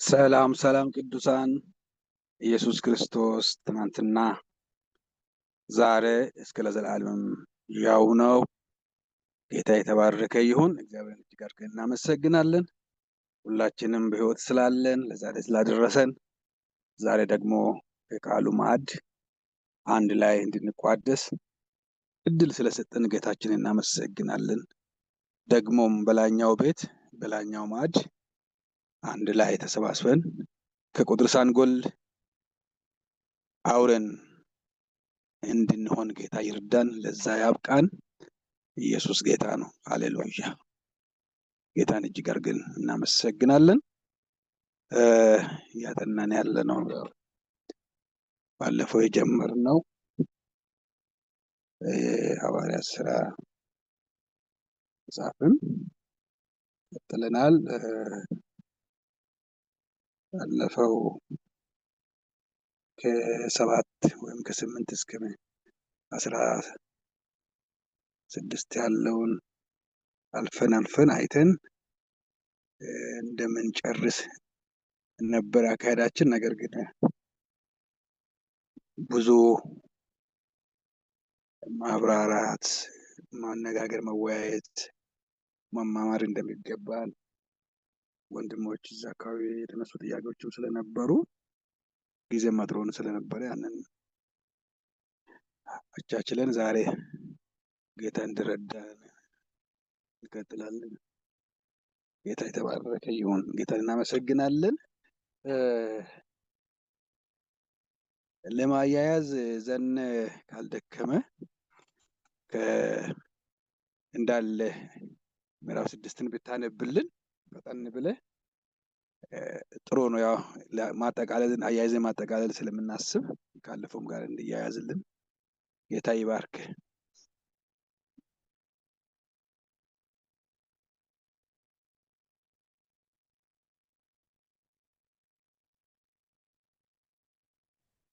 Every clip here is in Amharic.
ሰላም ሰላም ቅዱሳን ኢየሱስ ክርስቶስ ትናንትና ዛሬ እስከ ለዘላለም ያው ነው። ጌታ የተባረከ ይሁን። እግዚአብሔርን እጅግ አድርገን እናመሰግናለን። ሁላችንም በሕይወት ስላለን ለዛሬ ስላደረሰን ዛሬ ደግሞ የቃሉ ማዕድ አንድ ላይ እንድንቋደስ እድል ስለሰጠን ጌታችንን እናመሰግናለን። ደግሞም በላኛው ቤት በላኛው ማዕድ አንድ ላይ ተሰባስበን ከቁጥር ሳንጎል አውረን እንድንሆን ጌታ ይርዳን። ለዛ ያብቃን። ኢየሱስ ጌታ ነው። ሃሌሉያ። ጌታን እጅግ አድርገን እናመሰግናለን። ያጠናን ያለነው ባለፈው የጀመርነው የሐዋርያት ሥራ መጽሐፍን ቀጥለናል። ባለፈው ከ7 ወይም ከ8 እስከ 16 ያለውን አልፈን አይተን እንደምንጨርስ ነበር አካሄዳችን። ነገር ግን ብዙ ማብራራት፣ ማነጋገር፣ መወያየት፣ መማማር እንደሚገባን ወንድሞች እዛ አካባቢ የተነሱ ጥያቄዎችም ስለነበሩ ጊዜ ማጥሮን ስለነበረ ያንን አቻችለን ዛሬ ጌታ እንዲረዳን እንቀጥላለን። ጌታ የተባረከ ይሁን። ጌታን እናመሰግናለን። ለማያያዝ ዘን ካልደከመ እንዳለ ምዕራፍ 6ን ብታነብልን ፈጠን ብለህ ጥሩ ነው። ያው ማጠቃለልን አያይዘን ማጠቃለል ስለምናስብ ካለፈውም ጋር እንዲያያዝልን ጌታ ይባርክ።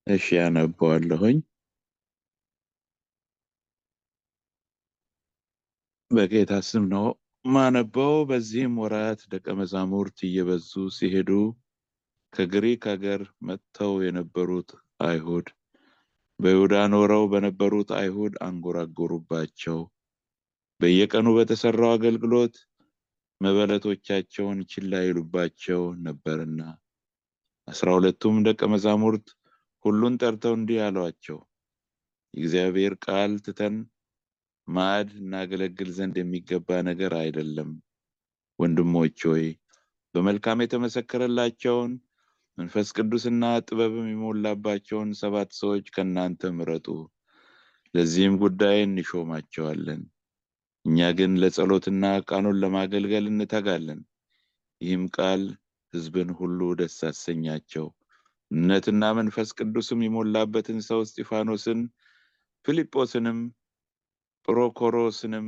እሺ አነባዋለሁኝ። በጌታ ስም ነው ማነበው። በዚህም ወራት ደቀ መዛሙርት እየበዙ ሲሄዱ ከግሪክ ሀገር መጥተው የነበሩት አይሁድ በይሁዳ ኖረው በነበሩት አይሁድ አንጎራጎሩባቸው። በየቀኑ በተሰራው አገልግሎት መበለቶቻቸውን ችላ ይሉባቸው ነበርና 12ቱም ደቀ መዛሙርት ሁሉን ጠርተው እንዲህ አሏቸው፣ የእግዚአብሔር ቃል ትተን ማዕድ እናገለግል ዘንድ የሚገባ ነገር አይደለም። ወንድሞች ሆይ በመልካም የተመሰከረላቸውን መንፈስ ቅዱስና ጥበብም የሞላባቸውን 7 ሰዎች ከእናንተ ምረጡ፣ ለዚህም ጉዳይ እንሾማቸዋለን። እኛ ግን ለጸሎትና ቃሉን ለማገልገል እንተጋለን። ይህም ቃል ሕዝብን ሁሉ ደስ አሰኛቸው። እምነትና መንፈስ ቅዱስም የሞላበትን ሰው እስጢፋኖስን፣ ፊልጶስንም፣ ጵሮኮሮስንም፣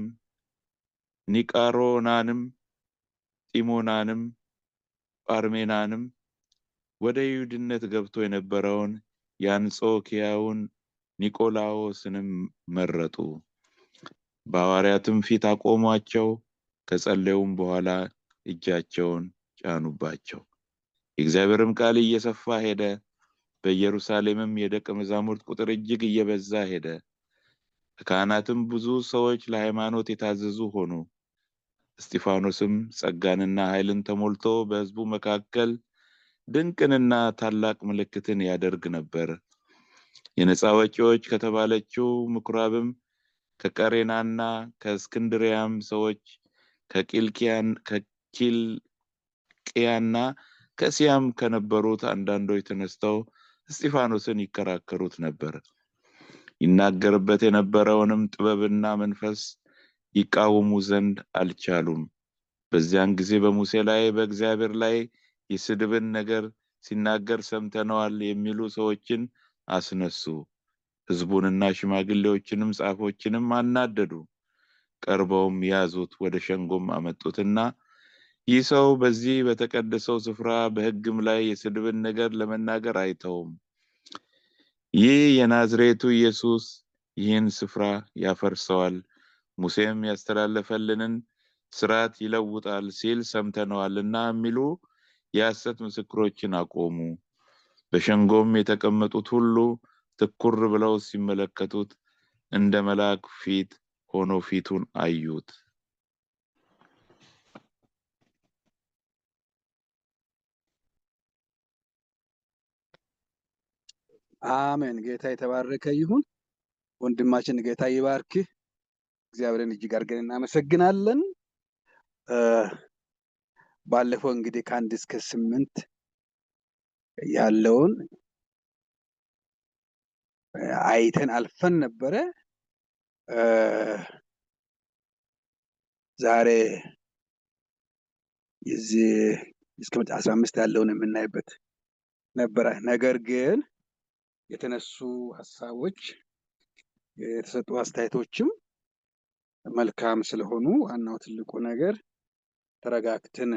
ኒቃሮናንም፣ ጢሞናንም፣ ጳርሜናንም ወደ ይሁድነት ገብቶ የነበረውን የአንጾኪያውን ኒቆላዎስንም መረጡ። በሐዋርያትም ፊት አቆሟቸው። ከጸለዩም በኋላ እጃቸውን ጫኑባቸው። የእግዚአብሔርም ቃል እየሰፋ ሄደ። በኢየሩሳሌምም የደቀ መዛሙርት ቁጥር እጅግ እየበዛ ሄደ። ከካህናትም ብዙ ሰዎች ለሃይማኖት የታዘዙ ሆኑ። እስጢፋኖስም ጸጋንና ኃይልን ተሞልቶ በሕዝቡ መካከል ድንቅንና ታላቅ ምልክትን ያደርግ ነበር። የነፃ ወጪዎች ከተባለችው ምኩራብም ከቀሬናና ከእስክንድሪያም ሰዎች ከኪልቅያና ከእስያም ከነበሩት አንዳንዶች ተነስተው እስጢፋኖስን ይከራከሩት ነበር። ይናገርበት የነበረውንም ጥበብና መንፈስ ይቃወሙ ዘንድ አልቻሉም። በዚያን ጊዜ በሙሴ ላይ በእግዚአብሔር ላይ የስድብን ነገር ሲናገር ሰምተነዋል የሚሉ ሰዎችን አስነሱ። ሕዝቡንና ሽማግሌዎችንም ጻፎችንም አናደዱ። ቀርበውም ያዙት፣ ወደ ሸንጎም አመጡትና ይህ ሰው በዚህ በተቀደሰው ስፍራ በሕግም ላይ የስድብን ነገር ለመናገር አይተውም። ይህ የናዝሬቱ ኢየሱስ ይህን ስፍራ ያፈርሰዋል፣ ሙሴም ያስተላለፈልንን ሥርዓት ይለውጣል ሲል ሰምተነዋልና የሚሉ የሐሰት ምስክሮችን አቆሙ። በሸንጎም የተቀመጡት ሁሉ ትኩር ብለው ሲመለከቱት እንደ መልአክ ፊት ሆኖ ፊቱን አዩት። አሜን። ጌታ የተባረከ ይሁን። ወንድማችን ጌታ ይባርክ። እግዚአብሔርን እጅግ አድርገን እናመሰግናለን። ባለፈው እንግዲህ ከ1 እስከ 8 ያለውን አይተን አልፈን ነበረ። ዛሬ የዚህ እስከ 15 ያለውን የምናይበት ነበረ። ነገር ግን የተነሱ ሐሳቦች የተሰጡ አስተያየቶችም መልካም ስለሆኑ ዋናው ትልቁ ነገር ተረጋግተን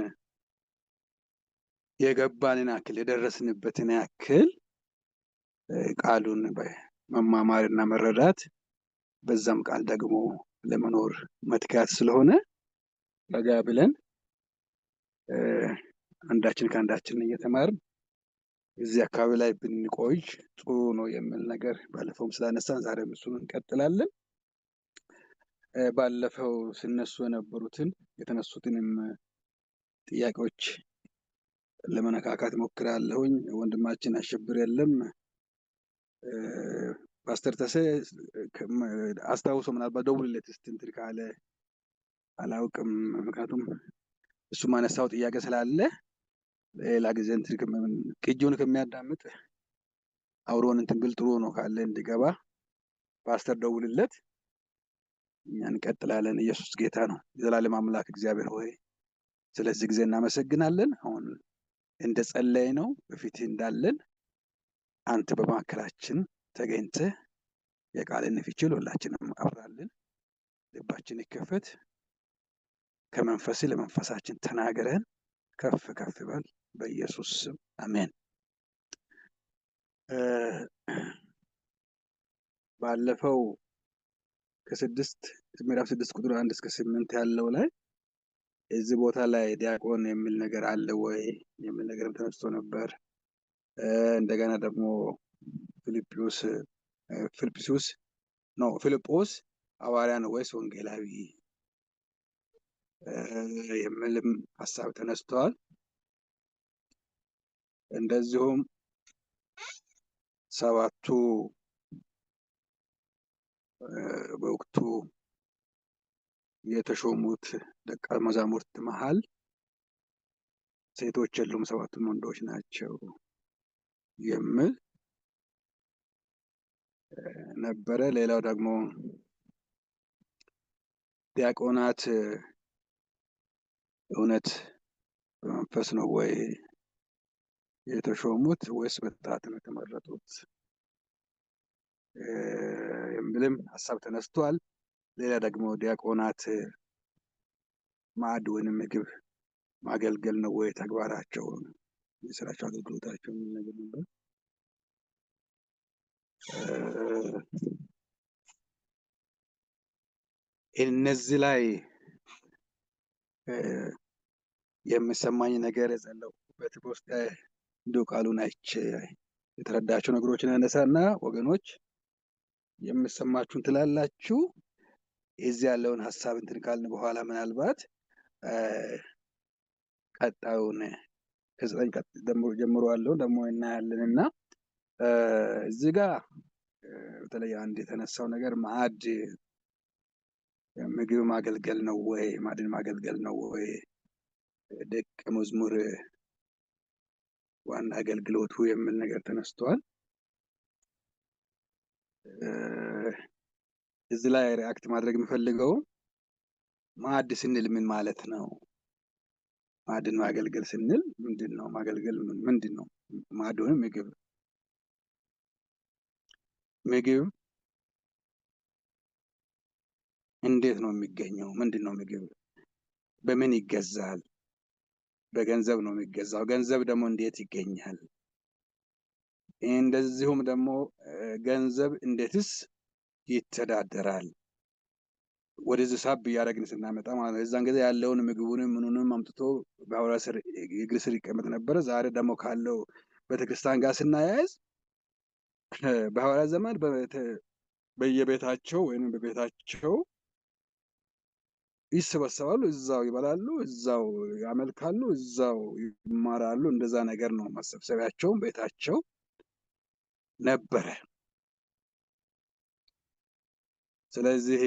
የገባንን ያክል የደረስንበትን ያክል ቃሉን መማማርና መረዳት በዛም ቃል ደግሞ ለመኖር መትጋት ስለሆነ ረጋ ብለን አንዳችን ከአንዳችን እየተማርን እዚህ አካባቢ ላይ ብንቆይ ጥሩ ነው የሚል ነገር ባለፈውም ስላነሳን ዛሬም እሱን እንቀጥላለን። ባለፈው ሲነሱ የነበሩትን የተነሱትንም ጥያቄዎች ለመነካካት ሞክራለሁኝ። ወንድማችን አሸብር የለም ፓስተር ተሴ አስታውሶ ምናልባት ደውልለት እስቲ እንትን ካለ አላውቅም። ምክንያቱም እሱ ማነሳው ጥያቄ ስላለ ሌላ ጊዜ እንትን ቅጂውን ከሚያዳምጥ አውሮን እንትን ብል ጥሩ ነው። ካለ እንዲገባ ፓስተር ደውልለት፣ እኛ እንቀጥላለን። ኢየሱስ ጌታ ነው። የዘላለም አምላክ እግዚአብሔር ሆይ ስለዚህ ጊዜ እናመሰግናለን። አሁን እንደጸለይ ነው በፊት እንዳለን አንተ በማከላችን ተገኝተህ የቃልን ፍቺ ሁላችንም አብራልን። ልባችን ይከፈት። ከመንፈስ ለመንፈሳችን ተናገረን። ከፍ ከፍ በል በኢየሱስ ስም አሜን። ባለፈው ምዕራፍ 6 ቁጥር 1 እስከ 8 ያለው ላይ እዚህ ቦታ ላይ ዲያቆን የሚል ነገር አለ ወይ የሚል ነገርም ተነስቶ ነበር። እንደገና ደግሞ ፊልጶስ ሐዋርያ ነው ወይስ ወንጌላዊ የሚልም ሐሳብ ተነስቷል። እንደዚሁም 7ቱ በወቅቱ የተሾሙት ደቀ መዛሙርት መሃል ሴቶች የሉም፣ 7ቱም ወንዶች ናቸው የሚል ነበረ። ሌላው ደግሞ ዲያቆናት እውነት በመንፈስ ነው ወይ የተሾሙት ወይስ በጣት ነው የተመረጡት የሚልም ሐሳብ ተነስቷል። ሌላ ደግሞ ዲያቆናት ማዕድ ወይንም ምግብ ማገልገል ነው ወይ ተግባራቸው፣ የስራቸው አገልግሎታቸው የሚል ነገር ነበር። እነዚህ ላይ የሚሰማኝ ነገር የጸለውበት በውስጤ እንዲሁ ቃሉን አይቼ የተረዳቸው ነገሮችን ያነሳና ወገኖች የምሰማችሁን ትላላችሁ። እዚህ ያለውን ሐሳብ እንትን ካልን በኋላ ምናልባት ቀጣዩን ከ9 ጀምሮ ያለውን ደግሞ እናያለንና እዚህ ጋር በተለይ አንድ የተነሳው ነገር ማዕድ ምግብ ማገልገል ነው ወይ ማዕድን ማገልገል ነው ወይ ደቀ መዝሙር ዋና አገልግሎቱ የሚል ነገር ተነስቷል። እዚህ ላይ ሪአክት ማድረግ የምፈልገው ማዕድ ስንል ምን ማለት ነው? ማዕድን ማገልገል ስንል ምንድነው? ማገልገል ምንድነው? ማዕድ ወይም ምግብ እንዴት ነው የሚገኘው? ምንድነው ምግብ? በምን ይገዛል? በገንዘብ ነው የሚገዛው። ገንዘብ ደግሞ እንዴት ይገኛል? እንደዚሁም ደግሞ ገንዘብ እንዴትስ ይተዳደራል? ወደዚህ ሳብ እያደረግን ስናመጣ ማለት ነው። የዛን ጊዜ ያለውን ምግቡንም ምኑንም አምጥቶ በሐዋርያት ስር እግር ስር ይቀመጥ ነበረ። ዛሬ ደግሞ ካለው ቤተክርስቲያን ጋር ስናያይዝ በሐዋርያት ዘመን በየቤታቸው ወይም በቤታቸው ይሰበሰባሉ፣ እዛው ይበላሉ፣ እዛው ያመልካሉ፣ እዛው ይማራሉ። እንደዛ ነገር ነው። መሰብሰቢያቸውም ቤታቸው ነበረ። ስለዚህ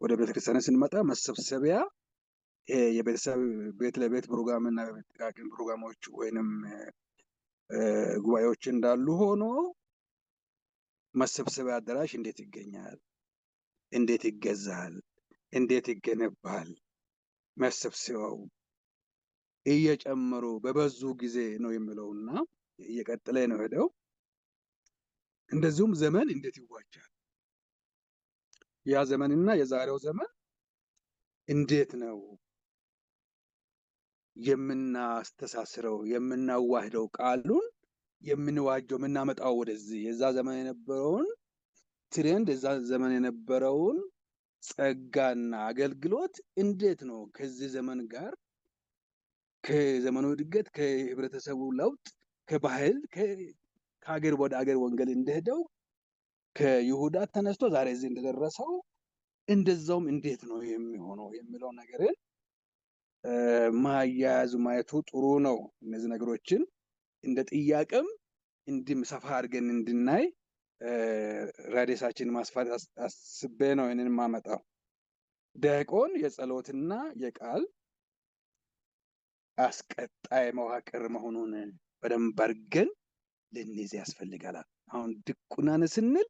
ወደ ቤተክርስቲያን ስንመጣ መሰብሰቢያ የቤተሰብ ቤት ለቤት ፕሮግራም እና ጥቃቅን ፕሮግራሞች ወይንም ጉባኤዎች እንዳሉ ሆኖ መሰብሰቢያ አዳራሽ እንዴት ይገኛል? እንዴት ይገዛል? እንዴት ይገነባል? መሰብሰቢያው እየጨመሩ በበዙ ጊዜ ነው የሚለውና እየቀጠለ ነው ሄደው። እንደዚሁም ዘመን እንዴት ይዋጃል? ያ ዘመንና የዛሬው ዘመን እንዴት ነው የምናስተሳስረው የምናዋህደው? ቃሉን የምንዋጀው የምናመጣው ወደዚህ የዛ ዘመን የነበረውን ትሬንድ የዛ ዘመን የነበረውን ጸጋና አገልግሎት እንዴት ነው ከዚህ ዘመን ጋር ከዘመኑ እድገት ከህብረተሰቡ ለውጥ ከባህል ከሀገር ወደ ሀገር ወንጌል እንደሄደው ከይሁዳ ተነስቶ ዛሬ እዚህ እንደደረሰው እንደዛውም እንዴት ነው የሚሆነው የሚለው ነገርን ማያያዙ ማየቱ ጥሩ ነው። እነዚህ ነገሮችን እንደ ጥያቄም እንዲም ሰፋ አድርገን እንድናይ ራዲየሳችን ማስፋት አስቤ ነው ይህንን ማመጣው። ዲያቆን የጸሎትና የቃል አስቀጣይ መዋቅር መሆኑን በደንብ አድርገን ልንይዝ ያስፈልጋል። አሁን ድቁናን ስንል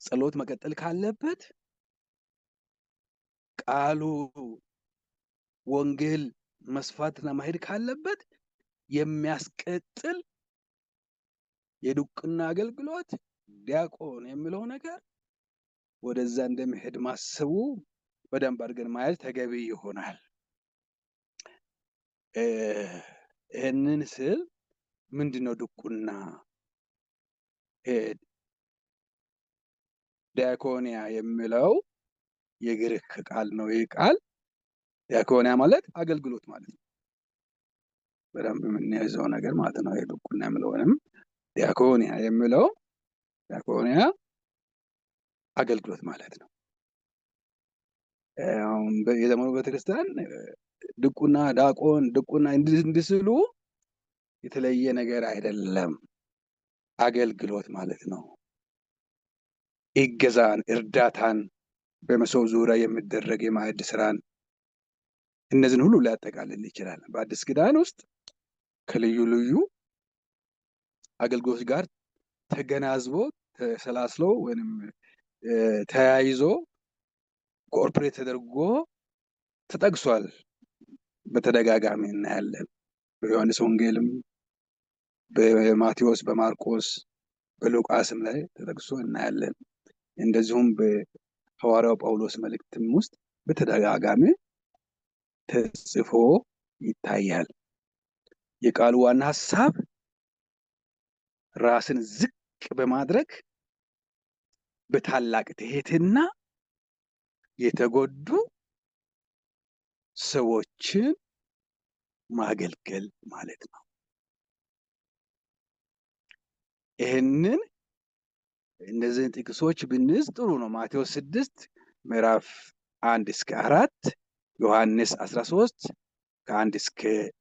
ጸሎት መቀጠል ካለበት ቃሉ ወንጌል መስፋትና ማሄድ ካለበት የሚያስቀጥል የድቁና አገልግሎት ዲያቆን የሚለው ነገር ወደዛ እንደሚሄድ ማሰቡ በደንብ አድርገን ማየት ተገቢ ይሆናል። ይህንን ስል ምንድነው ድቁና? ዲያኮኒያ የሚለው የግሪክ ቃል ነው። ይህ ቃል ዲያኮኒያ ማለት አገልግሎት ማለት ነው። በደንብ የምንያዘው ነገር ማለት ነው። ድቁና የሚለውንም ዲያኮኒያ የሚለው ዲያኮኒያ አገልግሎት ማለት ነው። አሁን የዘመኑ ቤተክርስቲያን ድቁና ዲያቆን ድቁና እንዲስሉ የተለየ ነገር አይደለም። አገልግሎት ማለት ነው። እገዛን፣ እርዳታን፣ በመሶብ ዙሪያ የሚደረግ የማዕድ ስራን እነዚህን ሁሉ ሊያጠቃልል ይችላል። በአዲስ ኪዳን ውስጥ ከልዩ ልዩ አገልግሎት ጋር ተገናዝቦ ተሰላስሎ ወይንም ተያይዞ ኮኦርፖሬት ተደርጎ ተጠቅሷል። በተደጋጋሚ እናያለን። በዮሐንስ ወንጌልም በማቴዎስ በማርቆስ በሉቃስም ላይ ተጠቅሶ እናያለን። እንደዚሁም በሐዋርያው ጳውሎስ መልእክትም ውስጥ በተደጋጋሚ ተጽፎ ይታያል። የቃሉ ዋና ሐሳብ ራስን ዝቅ በማድረግ በታላቅ ትህትና የተጎዱ ሰዎችን ማገልገል ማለት ነው። ይህንን እነዚህን ጥቅሶች ብንይዝ ጥሩ ነው። ማቴዎስ 6 ምዕራፍ 1 እስከ 4፣ ዮሐንስ 13 ከ1 እስከ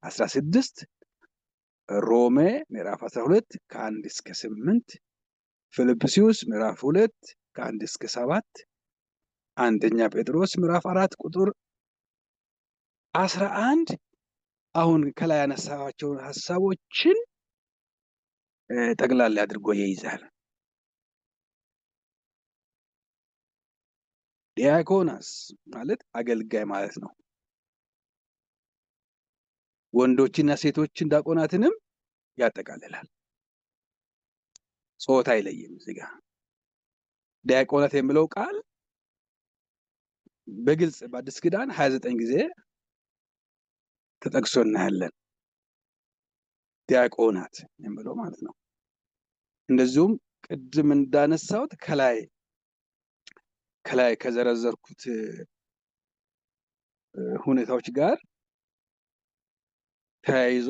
16፣ ሮሜ ምዕራፍ 12 ከ1 እስከ 8፣ ፊልጵስዩስ ምዕራፍ 2 ከ1 እስከ 7፣ አንደኛ ጴጥሮስ ምዕራፍ 4 ቁጥር 11 አሁን ከላይ ያነሳቸውን ሐሳቦችን ጠቅላላ አድርጎ ይይዛል። ዲያኮናስ ማለት አገልጋይ ማለት ነው። ወንዶችና ሴቶችን ዲያቆናትንም ያጠቃልላል። ጾታ አይለይም። እዚህ ጋር ዲያቆናት የሚለው ቃል በግልጽ በአዲስ ኪዳን 29 ጊዜ ተጠቅሶ እናያለን። ዲያቆናት የሚለው ማለት ነው። እንደዚሁም ቅድም እንዳነሳሁት ከላይ ከዘረዘርኩት ሁኔታዎች ጋር ተያይዞ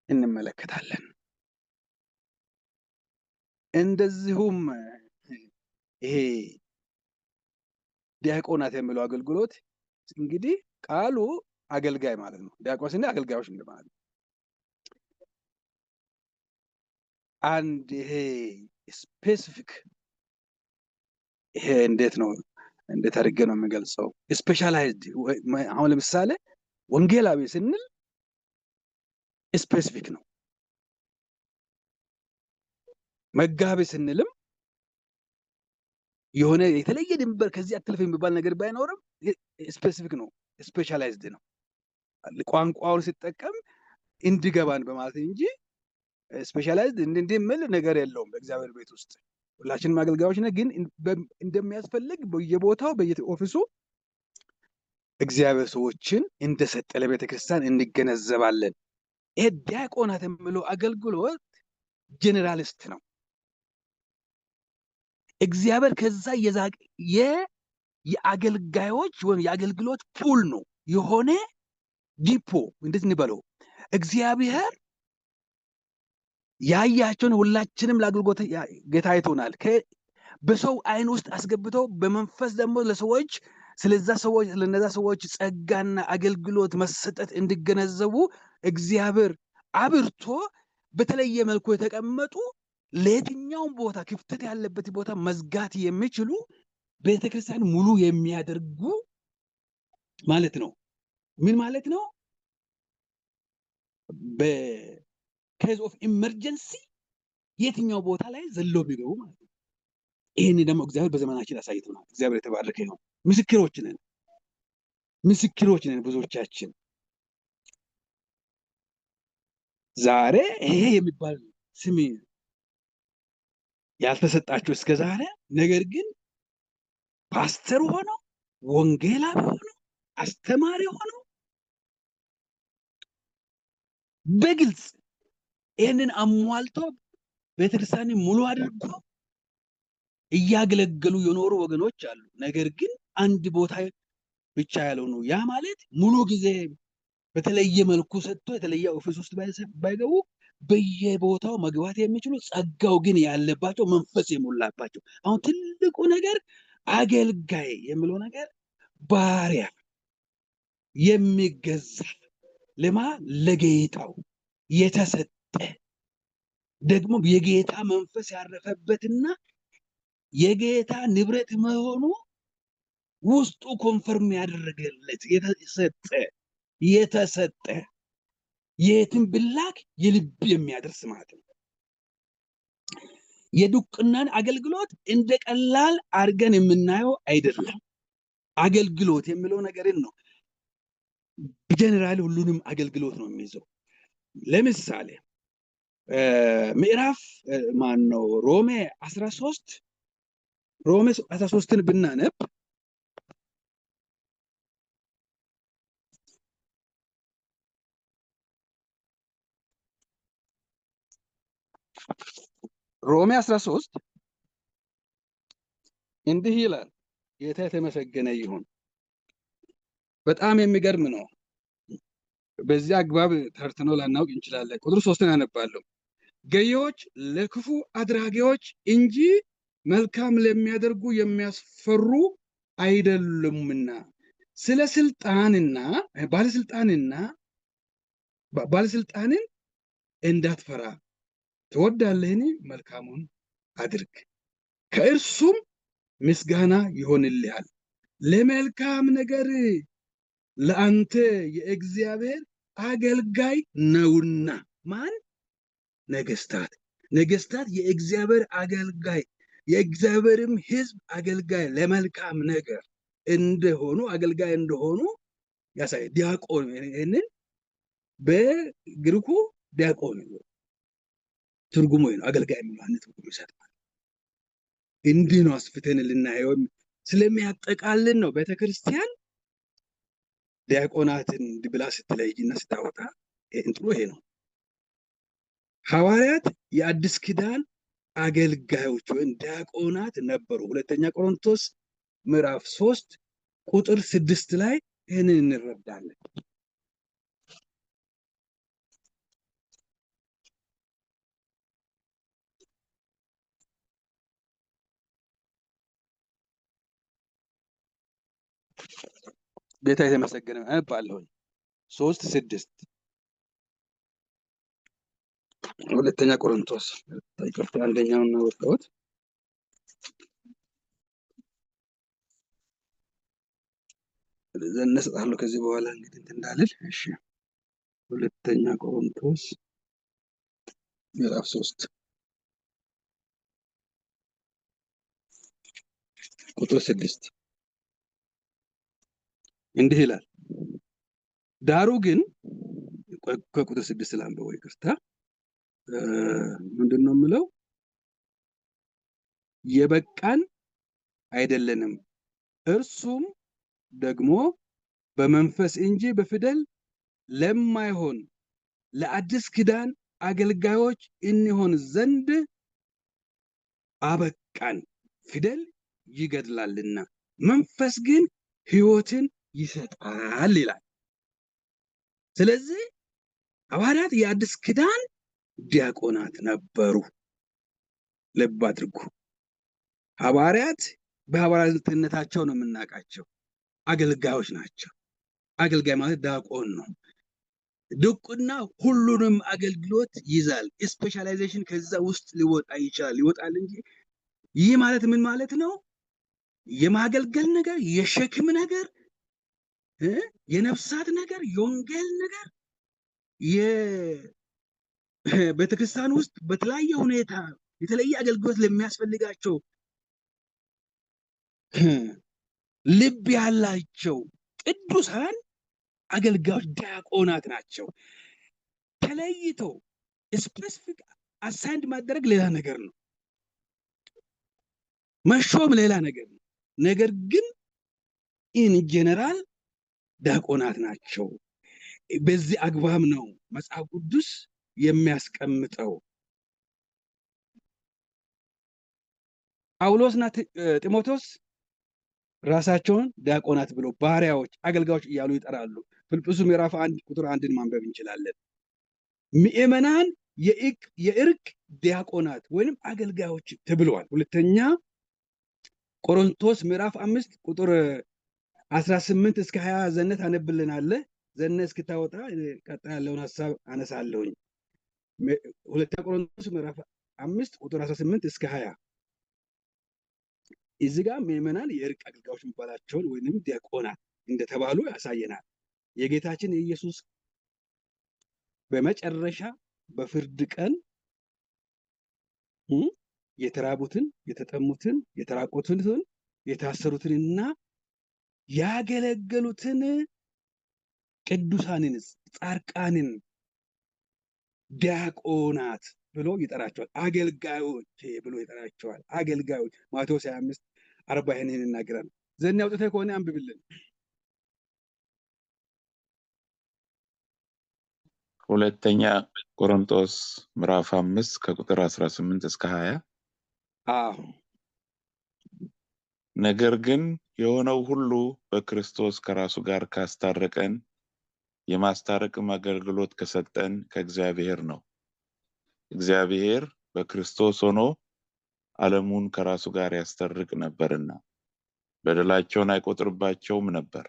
እንመለከታለን። እንደዚሁም ይሄ ዲያቆናት የሚለው አገልግሎት እንግዲህ ቃሉ አገልጋይ ማለት ነው። ዲያቆን ስንል አገልጋዮች ማለት ነው። አንድ ይሄ ስፔሲፊክ ይሄ እንዴት አድርጌ ነው የሚገልጸው? ስፔሻላይዝድ አሁን ለምሳሌ ወንጌላዊ ስንል ስፔሲፊክ ነው። መጋቢ ስንልም የሆነ የተለየ ድንበር ከዚህ አትልፍ የሚባል ነገር ባይኖርም ስፔሲፊክ ነው፣ ስፔሻላይዝድ ነው። ቋንቋውን ሲጠቀም እንዲገባን በማለት እንጂ ስፔሻላይዝድ እንደሚል ነገር የለውም። በእግዚአብሔር ቤት ውስጥ ሁላችንም አገልጋዮች ነን፣ ግን እንደሚያስፈልግ በየቦታው በየኦፊሱ እግዚአብሔር ሰዎችን እንደሰጠ ለቤተ ክርስቲያን እንገነዘባለን። ይሄ ዲያቆናት የሚለው አገልግሎት ጄኔራሊስት ነው። እግዚአብሔር ከዛ የአገልጋዮች ወይም የአገልግሎት ፑል ነው የሆነ ዲፖ እንዴት እንበለው እግዚአብሔር ያያቸውን ሁላችንም ለአገልግሎት ጌታ አይቶናል። በሰው አይን ውስጥ አስገብተው በመንፈስ ደግሞ ለሰዎች ስለነዛ ሰዎች ጸጋና አገልግሎት መሰጠት እንዲገነዘቡ እግዚአብሔር አብርቶ በተለየ መልኩ የተቀመጡ ለየትኛውም ቦታ ክፍተት ያለበት ቦታ መዝጋት የሚችሉ ቤተክርስቲያን ሙሉ የሚያደርጉ ማለት ነው። ምን ማለት ነው? በኬዝ ኦፍ ኢመርጀንሲ የትኛው ቦታ ላይ ዘሎ ቢገቡ ማለት ነው። ይህን ደግሞ እግዚአብሔር በዘመናችን አሳይቶናል። እግዚአብሔር የተባረከ ነው። ምስክሮች ነን ብዙዎቻችን። ዛሬ ይሄ የሚባል ስም ያልተሰጣቸው እስከ ዛሬ፣ ነገር ግን ፓስተር ሆነው ወንጌላዊ ሆነው አስተማሪ ሆነው በግልጽ ይህንን አሟልቶ ቤተክርስቲያን ሙሉ አድርጎ እያገለገሉ የኖሩ ወገኖች አሉ። ነገር ግን አንድ ቦታ ብቻ ያለው ነው። ያ ማለት ሙሉ ጊዜ በተለየ መልኩ ሰጥቶ የተለየ ኦፊስ ውስጥ ባይገቡ በየቦታው መግባት የሚችሉ ጸጋው ግን ያለባቸው መንፈስ የሞላባቸው። አሁን ትልቁ ነገር አገልጋይ የሚለው ነገር ባሪያ የሚገዛ ለጌታው የተሰጠ ደግሞ የጌታ መንፈስ ያረፈበትና የጌታ ንብረት መሆኑ ውስጡ ኮንፈርም ያደረገለት የተሰጠ የትም ብላክ የልብ የሚያደርስ ማለት ነው። የድቁናን አገልግሎት እንደ ቀላል አድርገን የምናየው አይደለም። አገልግሎት የሚለው ነገርን ነው ጀነራል ሁሉንም አገልግሎት ነው የሚይዘው። ለምሳሌ ምዕራፍ ሮሜ 13ን ብናነብ ሮሜ 13 እንዲህ ይላል። ጌታ የተመሰገነ ይሁን። በጣም የሚገርም ነው። በዚህ አግባብ ተርትነው ላናውቅ እንችላለን። ቁጥር 3ን አነባለሁ። ገዢዎች ለክፉ አድራጊዎች እንጂ መልካም ለሚያደርጉ የሚያስፈሩ አይደሉምና ስለ ባለስልጣንን እንዳትፈራ ትወዳለህን? መልካሙን አድርግ፣ ከእርሱም ምስጋና ይሆንልሃል። ለመልካም ነገር ለአንተ የእግዚአብሔር አገልጋይ ነውና። ማን? ነገስታት የእግዚአብሔር አገልጋይ፣ የእግዚአብሔርም ሕዝብ አገልጋይ ለመልካም ነገር እንደሆኑ አገልጋይ እንደሆኑ ያሳይ። ዲያቆን ይህንን በግሪኩ ዲያቆን ትርጉሙ ነው። አገልጋይ የሚለው አንድ ትርጉም ይሰጣል። እንዲህ ነው አስፍተን ልናየው ስለሚያጠቃልን ነው። ቤተክርስቲያን ዲያቆናትን ብላ ስትለይና ስታወጣ እንትኑ ይሄ ነው። ሐዋርያት የአዲስ ኪዳን አገልጋዮች ወይም ዲያቆናት ነበሩ። ሁለተኛ ቆሮንቶስ ምዕራፍ 3 ቁጥር 6 ላይ ይህንን እንረዳለን። ጌታ የተመሰገነ አባለሁ። 3:6 ሁለተኛ ቆሮንቶስ ይቅርታ፣ አንደኛውን ነው ወጣሁት። ዘነስጣለሁ ከዚህ በኋላ እንግዲህ እንትን እንዳልል። እሺ ሁለተኛ ቆሮንቶስ ምዕራፍ 3 ቁጥር 6 እንዲህ ይላል። ዳሩ ግን ከቁጥር 6 ላንበው፣ ይቅርታ ምንድነው የምለው? የበቃን አይደለንም፣ እርሱም ደግሞ በመንፈስ እንጂ በፊደል ለማይሆን ለአዲስ ኪዳን አገልጋዮች እንሆን ዘንድ አበቃን። ፊደል ይገድላልና መንፈስ ግን ሕይወትን ይሰጣል ይላል። ስለዚህ ሐዋርያት የአዲስ ኪዳን ዲያቆናት ነበሩ። ልብ አድርጉ። ሐዋርያት በሐዋርያትነታቸው ነው የምናውቃቸው። አገልጋዮች ናቸው። አገልጋይ ማለት ዲያቆን ነው። ድቁና ሁሉንም አገልግሎት ይዛል። ስፔሻላይዜሽን ከዛ ውስጥ ሊወጣ ይችላል፣ ይወጣል እንጂ ይህ ማለት ምን ማለት ነው? የማገልገል ነገር፣ የሸክም ነገር፣ የነፍሳት ነገር፣ የወንጌል ነገር፣ የቤተክርስቲያን ውስጥ በተለያየ ሁኔታ የተለየ አገልግሎት ለሚያስፈልጋቸው ልብ ያላቸው ቅዱሳን አገልጋዮች ዲያቆናት ናቸው። ተለይቶ ስፔሲፊክ አሳይንድ ማድረግ ሌላ ነገር ነው፣ መሾም ሌላ ነገር ነው። ነገር ግን ኢን ጀነራል ዲያቆናት ናቸው። በዚህ አግባብ ነው መጽሐፍ ቅዱስ የሚያስቀምጠው። ጳውሎስና ጢሞቴዎስ ራሳቸውን ዲያቆናት ብሎ ባሪያዎች፣ አገልጋዮች እያሉ ይጠራሉ። ፊልጵስዩስ ምዕራፍ 1 ቁጥር 1ን ማንበብ እንችላለን። ምእመናን የእርቅ ዲያቆናት ወይንም አገልጋዮች ተብለዋል። ሁለተኛ ቆሮንቶስ ምዕራፍ 5 ቁጥር 18 እስከ 20 ዘነት አነብልናለ። ዘነት እስክታወጣ ቀጣይ ያለውን ሐሳብ አነሳለሁኝ። ሁለተኛ ቆሮንቶስ ምዕራፍ 5 ቁጥር 18 እስከ 20 እዚህ ጋር ምእመናን የእርቅ አገልጋዮች የሚባላቸውን ወይንም ዲያቆናት እንደተባሉ ያሳየናል። የጌታችን የኢየሱስ በመጨረሻ በፍርድ ቀን የተራቡትን፣ የተጠሙትን፣ የተራቆቱትን፣ የታሰሩትንና ያገለገሉትን ቅዱሳንን ጻድቃንን ዲያቆናት ብሎ ይጠራቸዋል። አገልጋዮች ብሎ ይጠራቸዋል። አገልጋዮች ማቴዎስ 25:40 ይሄንን ይናገራል። ዘን አውጥተህ ከሆነ አንብብልን። ሁለተኛ ቆሮንቶስ ምዕራፍ 5 ከቁጥር 18 እስከ 20 ነገር ግን የሆነው ሁሉ በክርስቶስ ከራሱ ጋር ካስታረቀን የማስታረቅም አገልግሎት ከሰጠን ከእግዚአብሔር ነው። እግዚአብሔር በክርስቶስ ሆኖ ዓለሙን ከራሱ ጋር ያስታርቅ ነበርና በደላቸውን አይቆጥርባቸውም ነበር፣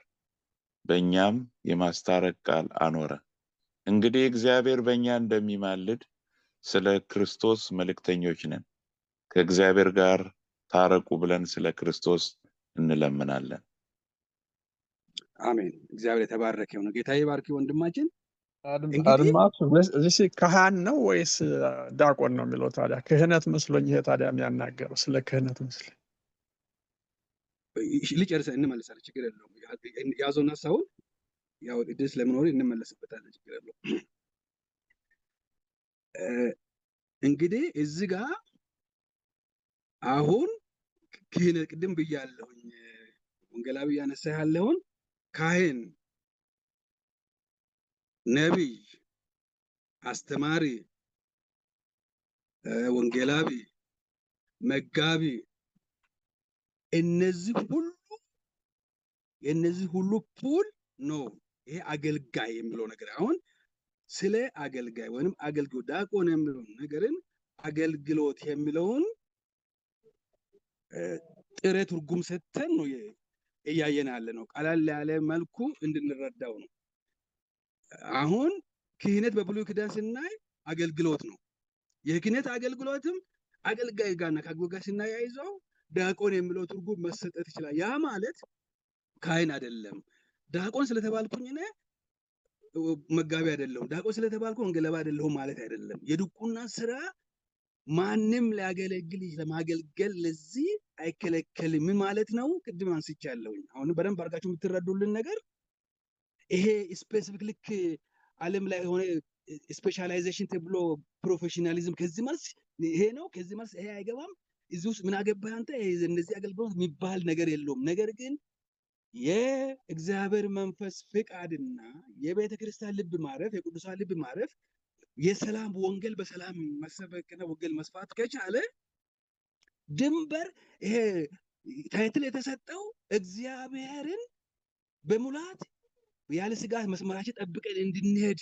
በእኛም የማስታረቅ ቃል አኖረ። እንግዲህ እግዚአብሔር በእኛ እንደሚማልድ ስለ ክርስቶስ መልእክተኞች ነን። ከእግዚአብሔር ጋር ታረቁ ብለን ስለ ክርስቶስ እንለምናለን። አሜን። እግዚአብሔር የተባረከ ይሁን። ጌታ ይባርክ ወንድማችን። አድማሱ እዚህ ካህን ነው ወይስ ዲያቆን ነው የሚለው? ታዲያ ክህነት መስሎኝ ይሄ ታዲያ የሚያናገረው ስለ ክህነት መስሎኝ። ልጨርሰን እንመለሳለን፣ ችግር የለውም። ያዞና ሐሳቡን ያው እድል ስለምኖር እንመለስበታለን፣ ችግር የለውም። እንግዲህ እዚህ ጋር አሁን ክህነት ቅድም ብያለሁኝ፣ ወንጌላዊ ያነሳ ያለውን ካህን፣ ነቢይ፣ አስተማሪ፣ ወንጌላዊ፣ መጋቢ እነዚህ ሁሉ ፑል ነው ይሄ አገልጋይ የሚለው ነገር። አሁን ስለ አገልጋይ ወይንም አገልግሎት ዲያቆን የሚለው ነገርን አገልግሎት የሚለውን ጥሬ ትርጉም ሰጥተን ነው እያየን ያለ ነው። ቀለል ያለ መልኩ እንድንረዳው ነው። አሁን ክህነት በብሉይ ኪዳን ስናይ አገልግሎት ነው። የክህነት አገልግሎትም አገልጋይ ጋርና ከአገልጋይ ጋር ስናያይዘው ዲያቆን የሚለው ትርጉም መሰጠት ይችላል። ያ ማለት ካህን አይደለም። ዲያቆን ስለተባልኩኝ እኔ መጋቢ አይደለሁም፣ ዲያቆን ስለተባልኩ ወንጌላዊ አይደለሁም ማለት አይደለም። የድቁና ስራ ማንም ሊያገለግል ለማገልገል ለዚህ አይከለከልም ማለት ነው። ቅድም አንስቻለሁኝ። አሁን በደንብ አድርጋችሁ የምትረዱልን ነገር ይሄ ስፔሲፊክ ልክ ዓለም ላይ የሆነ ስፔሻላይዜሽን ተብሎ ፕሮፌሽናሊዝም ከዚህ መልስ ይሄ ነው ከዚህ መልስ ይሄ አይገባም፣ እዚህ ውስጥ ምን አገባህ አንተ እነዚህ አገልግሎት የሚባል ነገር የለውም። ነገር ግን የእግዚአብሔር መንፈስ ፍቃድና የቤተ ክርስቲያን ልብ ማረፍ የቅዱሳን ልብ ማረፍ የሰላም ወንጌል በሰላም መሰበክና ወንጌል መስፋት ከቻለ ድንበር ይሄ ታይትል የተሰጠው እግዚአብሔርን በሙላት ያለ ስጋት መስመራችን ጠብቀን እንድንሄድ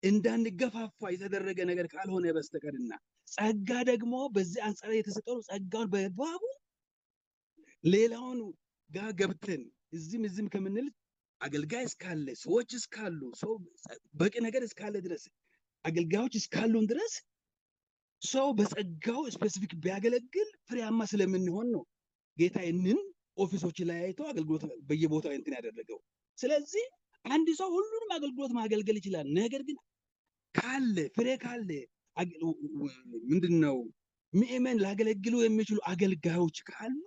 እንዳንገፋፋ የተደረገ ነገር ካልሆነ በስተቀርና ጸጋ ደግሞ በዚህ አንጻር የተሰጠው ጸጋውን በባቡ ሌላውን ጋር ገብተን እዚህም ከምንል አገልጋይ እስካለ ሰዎች እስካሉ ሰው በቂ ነገር እስካለ ድረስ አገልጋዮች እስካሉን ድረስ ሰው በጸጋው ስፔሲፊክ ቢያገለግል ፍሬያማ ስለምንሆን ነው ጌታ ይህንን ኦፊሶች ላይ አይቶ አገልግሎት በየቦታው እንትን ያደረገው። ስለዚህ አንድ ሰው ሁሉንም አገልግሎት ማገልገል ይችላል። ነገር ግን ካለ ፍሬ ካለ ምንድነው ምእመን ላገለግሉ የሚችሉ አገልጋዮች ካሉ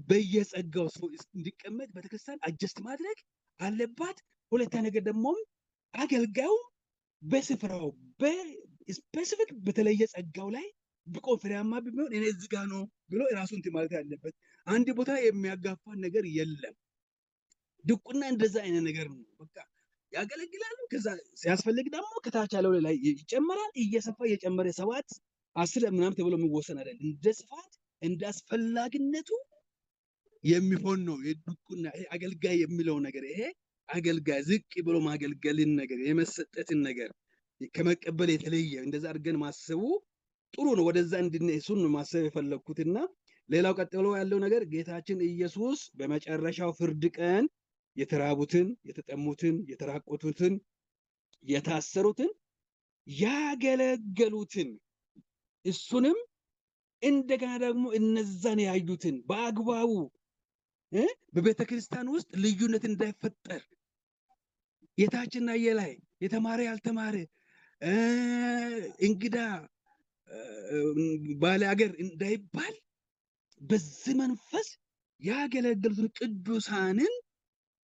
በየጸጋው ሰው እንዲቀመጥ ቤተክርስቲያን አጀስት ማድረግ አለባት። ሁለተኛ ነገር ደግሞ አገልጋዩ በስፍራው በስፔሲፊክ በተለየ ጸጋው ላይ ብቆ ፍሬያማ ቢሆን እኔ እዚህ ጋር ነው ብሎ ራሱን እንትን ማለት ያለበት። አንድ ቦታ የሚያጋፋን ነገር የለም። ድቁና እንደዛ አይነት ነገር ነው። በቃ ያገለግላሉ። ከዛ ሲያስፈልግ ደግሞ ከታች ያለው ላይ ይጨመራል። እየሰፋ እየጨመረ 7 10 ምናምን ተብሎ የሚወሰን አይደለም። እንደ ስፋት እንደ አስፈላጊነቱ የሚሆን ነው የድቁና ይሄ አገልጋይ የሚለው ነገር። ይሄ አገልጋይ ዝቅ ብሎ ማገልገልን ነገር የመሰጠትን ነገር ከመቀበል የተለየ እንደዛ አድርገን ማሰቡ ጥሩ ነው። ወደዛ እሱን ማሰብ የፈለግኩትና ሌላው ቀጥሎ ያለው ነገር ጌታችን ኢየሱስ በመጨረሻው ፍርድ ቀን የተራቡትን፣ የተጠሙትን፣ የተራቆቱትን፣ የታሰሩትን፣ ያገለገሉትን እሱንም እንደገና ደግሞ እነዛን ያዩትን በአግባቡ በቤተ ክርስቲያን ውስጥ ልዩነት እንዳይፈጠር የታችና የላይ የተማረ ያልተማረ እንግዳ ባለ ሀገር እንዳይባል በዚህ መንፈስ ያገለገሉትን ቅዱሳንን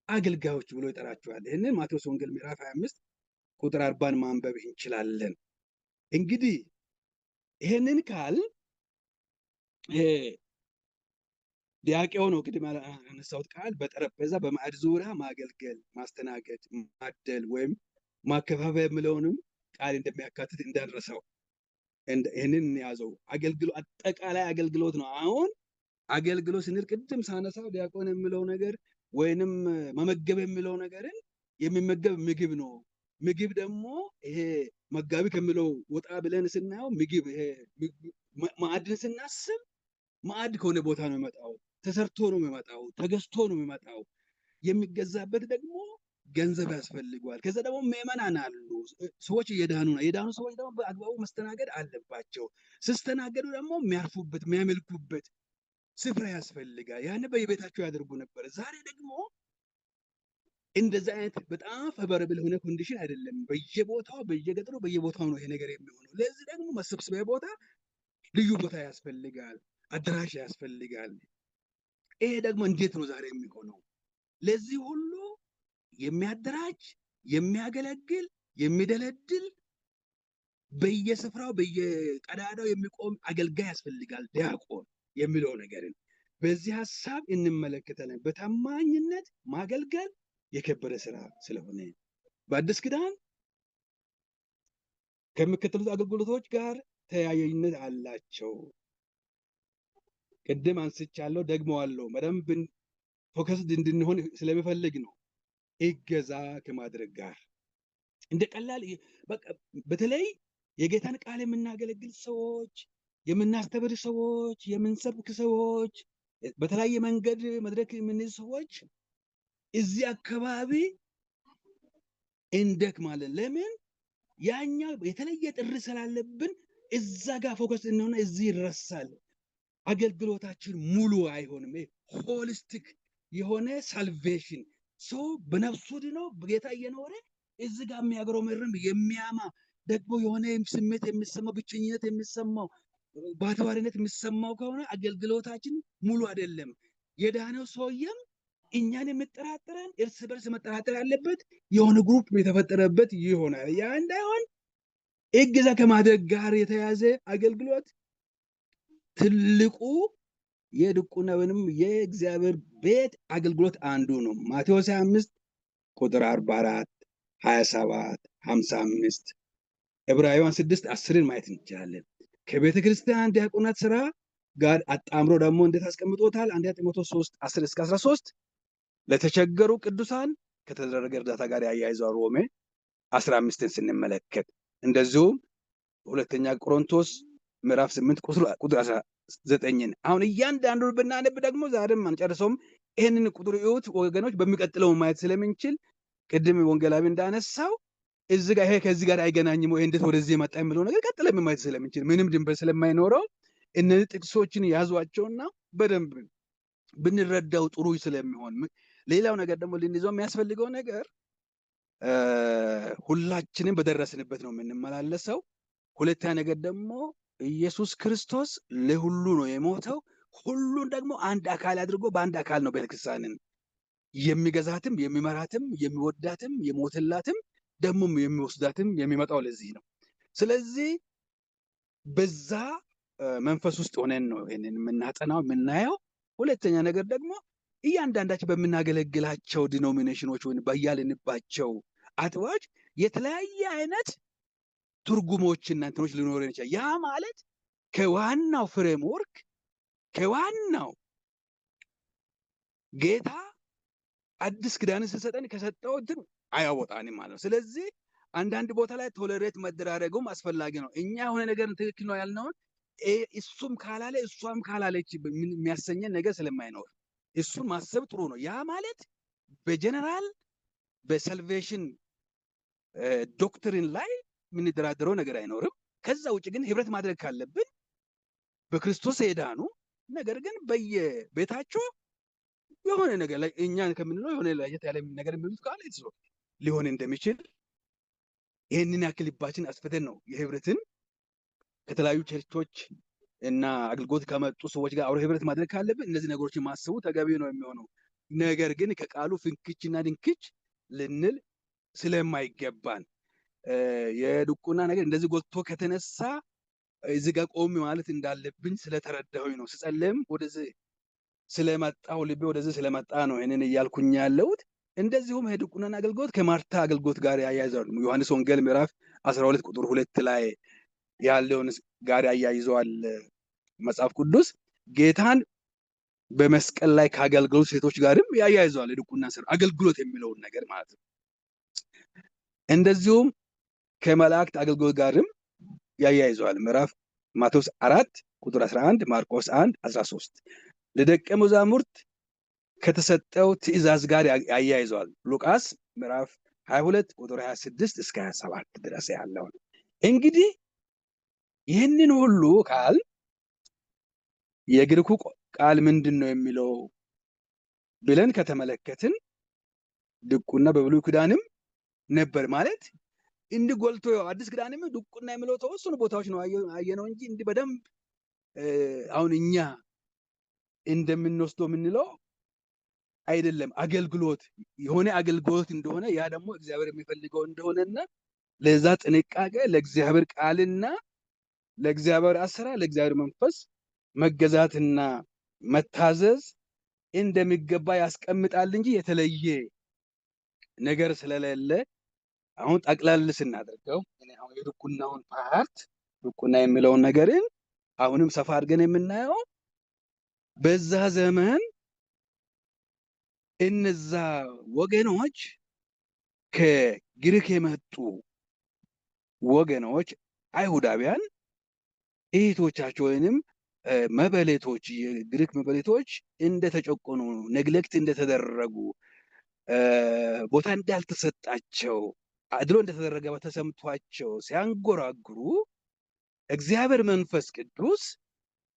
አገልጋዮች ብሎ ይጠራቸዋል። ይህንን ማቴዎስ ወንጌል ምዕራፍ 25 ቁጥር 40 ማንበብ እንችላለን። እንግዲህ ይህንን ካል ዲያቆን ነው ቅድም ያነሳሁት ቃል በጠረጴዛ በማዕድ ዙሪያ ማገልገል፣ ማስተናገድ፣ ማደል ወይም ማከፋፈል የሚለውንም ቃል እንደሚያካትት እንዳንረሳው ይህንን ያዘው። አገልግሎት አጠቃላይ አገልግሎት ነው። አሁን አገልግሎት ስንል ቅድም ሳነሳው ዲያቆን የሚለው ነገር ወይንም መመገብ የሚለው ነገርን የሚመገብ ምግብ ነው። ምግብ ደግሞ ይሄ መጋቢ ከሚለው ወጣ ብለን ስናየው ምግብ ይሄ ማዕድን ስናስብ ማዕድ ከሆነ ቦታ ነው የሚመጣው፣ ተሰርቶ ነው የሚመጣው፣ ተገዝቶ ነው የሚመጣው። የሚገዛበት ደግሞ ገንዘብ ያስፈልገዋል። ከዛ ደግሞ ምዕመናን አሉ፣ ሰዎች እየዳኑ ነው። የዳኑ ሰዎች ደግሞ በአግባቡ መስተናገድ አለባቸው። ሲስተናገዱ ደግሞ የሚያርፉበት የሚያመልኩበት ስፍራ ያስፈልጋል። ያን በየቤታቸው ያደርጉ ነበር። ዛሬ ደግሞ እንደዚህ አይነት በጣም ፈበረብል የሆነ ኮንዲሽን አይደለም። በየቦታው በየገጠሩ በየቦታው ነው ይሄ ነገር የሚሆነው። ለዚህ ደግሞ መሰብሰቢያ ቦታ ልዩ ቦታ ያስፈልጋል፣ አዳራሽ ያስፈልጋል። ይሄ ደግሞ እንዴት ነው ዛሬ የሚሆነው? ለዚህ ሁሉ የሚያደራጅ የሚያገለግል የሚደለድል በየስፍራው በየቀዳዳው የሚቆም አገልጋይ ያስፈልጋል። ዲያቆን የሚለው ነገርን በዚህ ሀሳብ እንመለከታለን። በታማኝነት ማገልገል የከበረ ስራ ስለሆነ በአዲስ ኪዳን ከሚከተሉት አገልግሎቶች ጋር ተያያዥነት አላቸው። ቅድም አንስቻለሁ፣ ደግመዋለሁ። በደንብ ፎከስ እንድንሆን ስለሚፈልግ ነው። እገዛ ከማድረግ ጋር እንደ ቀላል በቃ በተለይ የጌታን ቃል የምናገለግል ሰዎች፣ የምናስተምር ሰዎች፣ የምንሰብክ ሰዎች፣ በተለያየ መንገድ መድረክ የምንይዝ ሰዎች እዚህ አካባቢ እንደክማለን። ለምን? ያኛ የተለየ ጥሪ ስላለብን እዛ ጋር ፎከስ እንደሆነ እዚህ ይረሳል። አገልግሎታችን ሙሉ አይሆንም። ሆሊስቲክ የሆነ ሳልቬሽን ሰው በነፍሱ ድኖ በጌታ እየኖረ እዚህ ጋር የሚያጉረመርም የሚያማ ደግሞ የሆነ ስሜት የሚሰማው ብቸኝነት የሚሰማው ባተዋሪነት የሚሰማው ከሆነ አገልግሎታችን ሙሉ አይደለም። የዳነው ሰውየም እኛን የምጠራጠረን እርስ በርስ መጠራጠር ያለበት የሆነ ግሩፕ የተፈጠረበት ይሆናል። ያ እንዳይሆን እገዛ ከማድረግ ጋር የተያዘ አገልግሎት ትልቁ የድቁና ወይንም የእግዚአብሔር ቤት አገልግሎት አንዱ ነው። ማቴዎስ 25 ቁጥር 44፣ 27፣ 55 ዕብራውያን 6 10ን ማየት እንችላለን። ከቤተ ክርስቲያን ዲያቆናት ስራ ጋር አጣምሮ ደግሞ እንዴት አስቀምጦታል? አንደኛ ጢሞቴዎስ 3 10 እስከ 13 ለተቸገሩ ቅዱሳን ከተደረገ እርዳታ ጋር ያያይዘው ሮሜ 15ን ስንመለከት፣ እንደዚሁም ሁለተኛ ቆሮንቶስ ምዕራፍ 8 ቁጥር 19ን አሁን እያንዳንዱ ብናነብ ደግሞ ዛሬም አንጨርሰውም። ይህንን ቁጥር እዩት ወገኖች፣ በሚቀጥለው ማየት ስለምንችል ቅድም ወንጌላዊ እንዳነሳው እዚህ ጋር ይሄ ከዚህ ጋር አይገናኝም ወይ እንዴት ወደዚህ መጣ የሚለው ነገር ቀጥለን ማየት ስለምንችል ምንም ድንበር ስለማይኖረው እነዚህ ጥቅሶችን ያዟቸውና በደንብ ብንረዳው ጥሩ ስለሚሆን። ሌላው ነገር ደግሞ ልንይዘው የሚያስፈልገው ነገር ሁላችንም በደረስንበት ነው የምንመላለሰው። ሁለተኛ ነገር ደግሞ ኢየሱስ ክርስቶስ ለሁሉ ነው የሞተው። ሁሉን ደግሞ አንድ አካል አድርጎ በአንድ አካል ነው ቤተክርስቲያንን የሚገዛትም የሚመራትም የሚወዳትም የሞትላትም ደግሞ የሚወስዳትም የሚመጣው ለዚህ ነው። ስለዚህ በዛ መንፈስ ውስጥ ሆነን ነው ይሄንን የምናጠናው የምናየው። ሁለተኛ ነገር ደግሞ እያንዳንዳችን በምናገለግላቸው ዲኖሚኔሽኖች ወይም በያልንባቸው አጥባዎች የተለያየ አይነት ትርጉሞችና እንትኖች ሊኖረን ይችላል። ያ ማለት ከዋናው ፍሬምወርክ ከዋናው ጌታ አዲስ ኪዳንን ሲሰጠን ከሰጠው እንትን አያወጣንም ማለት ነው። ስለዚህ አንዳንድ ቦታ ላይ ቶለሬት መደራረጉም አስፈላጊ ነው። እኛ የሆነ ነገር ትክክል ነው ያልነውን እሱም ካላለ እሷም ካላለች የሚያሰኘን ነገር ስለማይኖር እሱን ማሰብ ጥሩ ነው። ያ ማለት በጀነራል በሳልቬሽን ዶክትሪን ላይ የምንደራደረው ነገር አይኖርም። ከዛ ውጭ ግን ህብረት ማድረግ ካለብን በክርስቶስ የዳኑ ነገር ግን በየቤታቸው የሆነ ነገር ላይ እኛ ከምንለው የሆነ ለየት ያለ ነገር የሚሉት ካለ ሊሆን እንደሚችል ይህንን ያክል ልባችን አስፈተን ነው የህብረትን ከተለያዩ ቸርቾች እና አገልግሎት ከመጡ ሰዎች ጋር አብሮ ህብረት ማድረግ ካለብን እነዚህ ነገሮችን ማሰቡ ተገቢ ነው የሚሆነው። ነገር ግን ከቃሉ ፍንክችና ድንክች ልንል ስለማይገባን የድቁና ነገር እንደዚህ ጎልቶ ከተነሳ እዚህ ጋር ቆም ማለት እንዳለብኝ ስለተረዳሁኝ ነው። ስጸልም ወደዚህ ስለመጣው ልቤ ወደዚህ ስለመጣ ነው ይሄንን እያልኩኝ ያለሁት። እንደዚሁም የድቁናን አገልግሎት ከማርታ አገልግሎት ጋር ያያይዘዋል። ዮሐንስ ወንጌል ምዕራፍ 12 ቁጥር 2 ላይ ያለውን ጋር ያያይዘዋል መጽሐፍ ቅዱስ። ጌታን በመስቀል ላይ ካገልገሉ ሴቶች ጋርም ያያይዘዋል የድቁና ስራ አገልግሎት የሚለውን ነገር ማለት ነው። እንደዚሁም ከመላእክት አገልግሎት ጋርም ያያይዘዋል። ምዕራፍ ማቴዎስ 4 ቁጥር 11፣ ማርቆስ 1 13 ለደቀ መዛሙርት ከተሰጠው ትእዛዝ ጋር ያያይዘዋል። ሉቃስ ምዕራፍ 22 ቁጥር 26 እስከ 27 ድረስ ያለው። እንግዲህ ይህንን ሁሉ ቃል የግሪኩ ቃል ምንድን ነው የሚለው ብለን ከተመለከትን ድቁና በብሉይ ኪዳንም ነበር ማለት እንዲህ ጎልቶ አዲስ ኪዳንም ድቁና የሚለው ተወሰኑ ቦታዎች ነው አየነው እንጂ እንዲህ በደንብ አሁን እኛ እንደምንወስደው የምንለው አይደለም። አገልግሎት የሆነ አገልግሎት እንደሆነ ያ ደግሞ እግዚአብሔር የሚፈልገው እንደሆነና ለዛ ጥንቃቄ ለእግዚአብሔር ቃልና ለእግዚአብሔር አሰራር ለእግዚአብሔር መንፈስ መገዛትና መታዘዝ እንደሚገባ ያስቀምጣል እንጂ የተለየ ነገር ስለሌለ አሁን ጠቅላላ ስናደርገው አሁን የድቁናውን ፓርት ድቁና የሚለውን ነገርን አሁንም ሰፋ አድርገን የምናየው በዛ ዘመን እነዛ ወገኖች ከግሪክ የመጡ ወገኖች አይሁዳውያን እህቶቻቸው ወይንም መበለቶች የግሪክ መበለቶች እንደተጨቆኑ ነግለክት እንደተደረጉ ቦታ እንዳልተሰጣቸው አድሎ እንደተደረገ ተሰምቷቸው ሲያንጎራጉሩ እግዚአብሔር መንፈስ ቅዱስ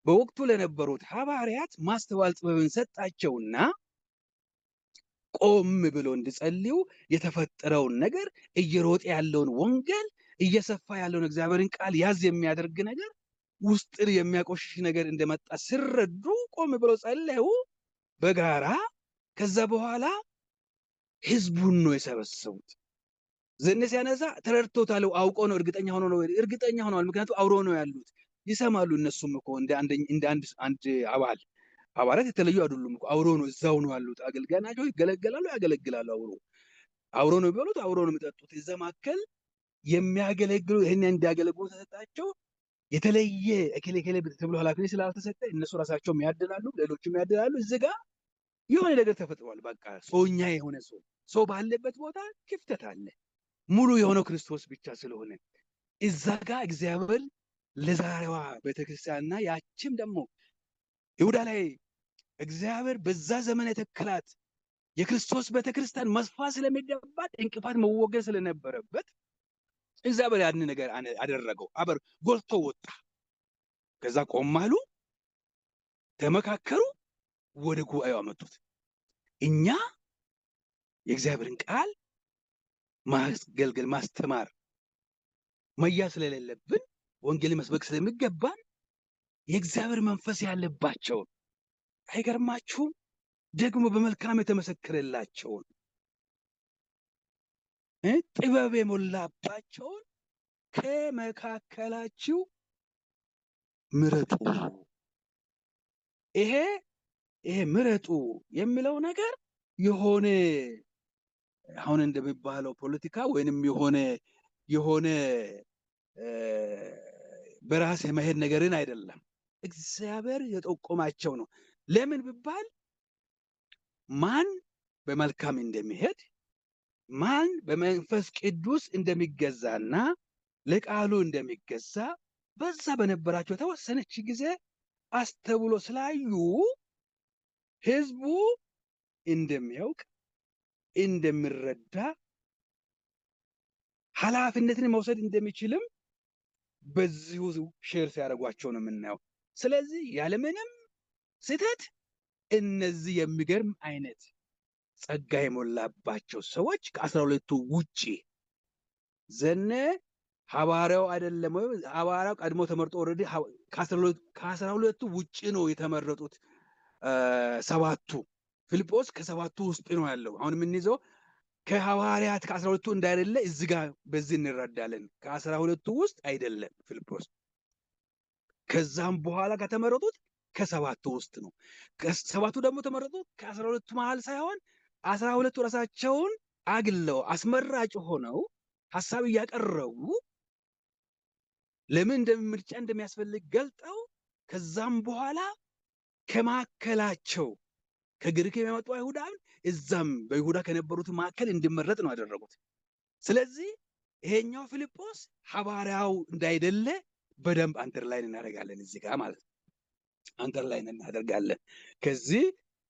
በወቅቱ ለነበሩት ሐዋርያት ማስተዋል ጥበብን ሰጣቸውና ቆም ብሎ እንዲጸልዩ የተፈጠረውን ነገር እየሮጠ ያለውን ወንጌል እየሰፋ ያለውን እግዚአብሔርን ቃል ያዝ የሚያደርግ ነገር ውስጥን የሚያቆሽሽ ነገር እንደመጣ ሲረዱ ቆም ብሎ ጸለዩ በጋራ። ከዛ በኋላ ህዝቡን ነው የሰበሰቡት። ዘኔ ሲያነሳ ተረድቶታል፣ አውቆ ነው፣ እርግጠኛ ሆነዋል። ምክንያቱም አብሮ ነው ያሉት፣ ይሰማሉ። እነሱም እኮ እንደ አንድ አባላት የተለዩ አይደሉም እኮ አብሮ ነው፣ እዛው ነው ያሉት። አገልጋይ ናቸው፣ ይገለገላሉ፣ ያገለግላሉ። አብሮ ነው የሚበሉት፣ አብሮ ነው የሚጠጡት። እዛ መካከል የሚያገለግሉ ይህን እንዲያገለግሉ ተሰጣቸው። የተለየ እከሌ ተብሎ ኃላፊነት ስላልተሰጠ እነሱ ራሳቸውም ያድላሉ፣ ሌሎችም ያድላሉ። እዚህ ጋር የሆነ ነገር ተፈጥሯል። በቃ ሰውኛ የሆነ ሰው ባለበት ቦታ ክፍተት አለ። ሙሉ የሆነው ክርስቶስ ብቻ ስለሆነ እዛ ጋር እግዚአብሔር ለዛሬዋ ቤተክርስቲያንና ያችም ደግሞ ይሁዳ ላይ እግዚአብሔር በዛ ዘመን የተከላት የክርስቶስ ቤተክርስቲያን መስፋት ስለሚገባት እንቅፋት መወገድ ስለነበረበት እግዚአብሔር ያን ነገር አደረገው። አበር ጎልቶ ወጣ። ከዛ ቆም አሉ፣ ተመካከሩ፣ ወደ ጉባኤው አመጡት። እኛ የእግዚአብሔርን ቃል ማገልገል፣ ማስተማር፣ መያዝ ስለሌለብን ወንጌል መስበክ ስለሚገባን የእግዚአብሔር መንፈስ ያለባቸውን አይገርማችሁም? ደግሞ በመልካም የተመሰከረላቸውን ጥበብ የሞላባቸውን ከመካከላችሁ ምረጡ። ይሄ ምረጡ የሚለው ነገር የሆነ አሁን እንደሚባለው ፖለቲካ ወይንም የሆነ በራስ የመሄድ ነገርን አይደለም። እግዚአብሔር የጠቆማቸው ነው። ለምን ቢባል ማን በመልካም እንደሚሄድ ማን በመንፈስ ቅዱስ እንደሚገዛና ለቃሉ እንደሚገዛ በዛ በነበራቸው ተወሰነች ጊዜ አስተውሎ ስላዩ ህዝቡ እንደሚያውቅ እንደሚረዳ ኃላፊነትን መውሰድ እንደሚችልም በዚሁ ሼር ሲያደርጓቸው ነው የምናየው። ስለዚህ ያለምንም ስህተት እነዚህ የሚገርም አይነት ጸጋ የሞላባቸው ሰዎች ከ12ቱ ውጪ ዘነ ሐዋርያው አይደለም ወይ? ሐዋርያው ቀድሞ ተመርጦ ኦልሬዲ ከ12ቱ ውጪ ነው የተመረጡት ሰባቱ። ፊልጶስ ከሰባቱ ውስጥ ነው ያለው። አሁን የምንይዘው ከሐዋርያት ከ12ቱ እንዳይደለ እዚህ ጋር በዚህ እንረዳለን። ከ12ቱ ውስጥ አይደለም ፊልጶስ። ከዛም በኋላ ከተመረጡት ከሰባቱ ውስጥ ነው። ከሰባቱ ደግሞ ተመረጡት ከ12ቱ መሃል ሳይሆን 12ቱ ራሳቸውን አግለው አስመራጭ ሆነው ሐሳብ እያቀረቡ ለምን ምርጫ እንደሚያስፈልግ ገልጠው ከዛም በኋላ ከማከላቸው ከግሪክ የሚመጡ አይሁዳን እዛም በይሁዳ ከነበሩት ማከል እንዲመረጥ ነው ያደረጉት። ስለዚህ ይሄኛው ፊልጶስ ሐዋርያው እንዳይደለ በደንብ አንደርላይን እናደርጋለን እዚህ ጋር ማለት ነው። አንደርላይን እናደርጋለን።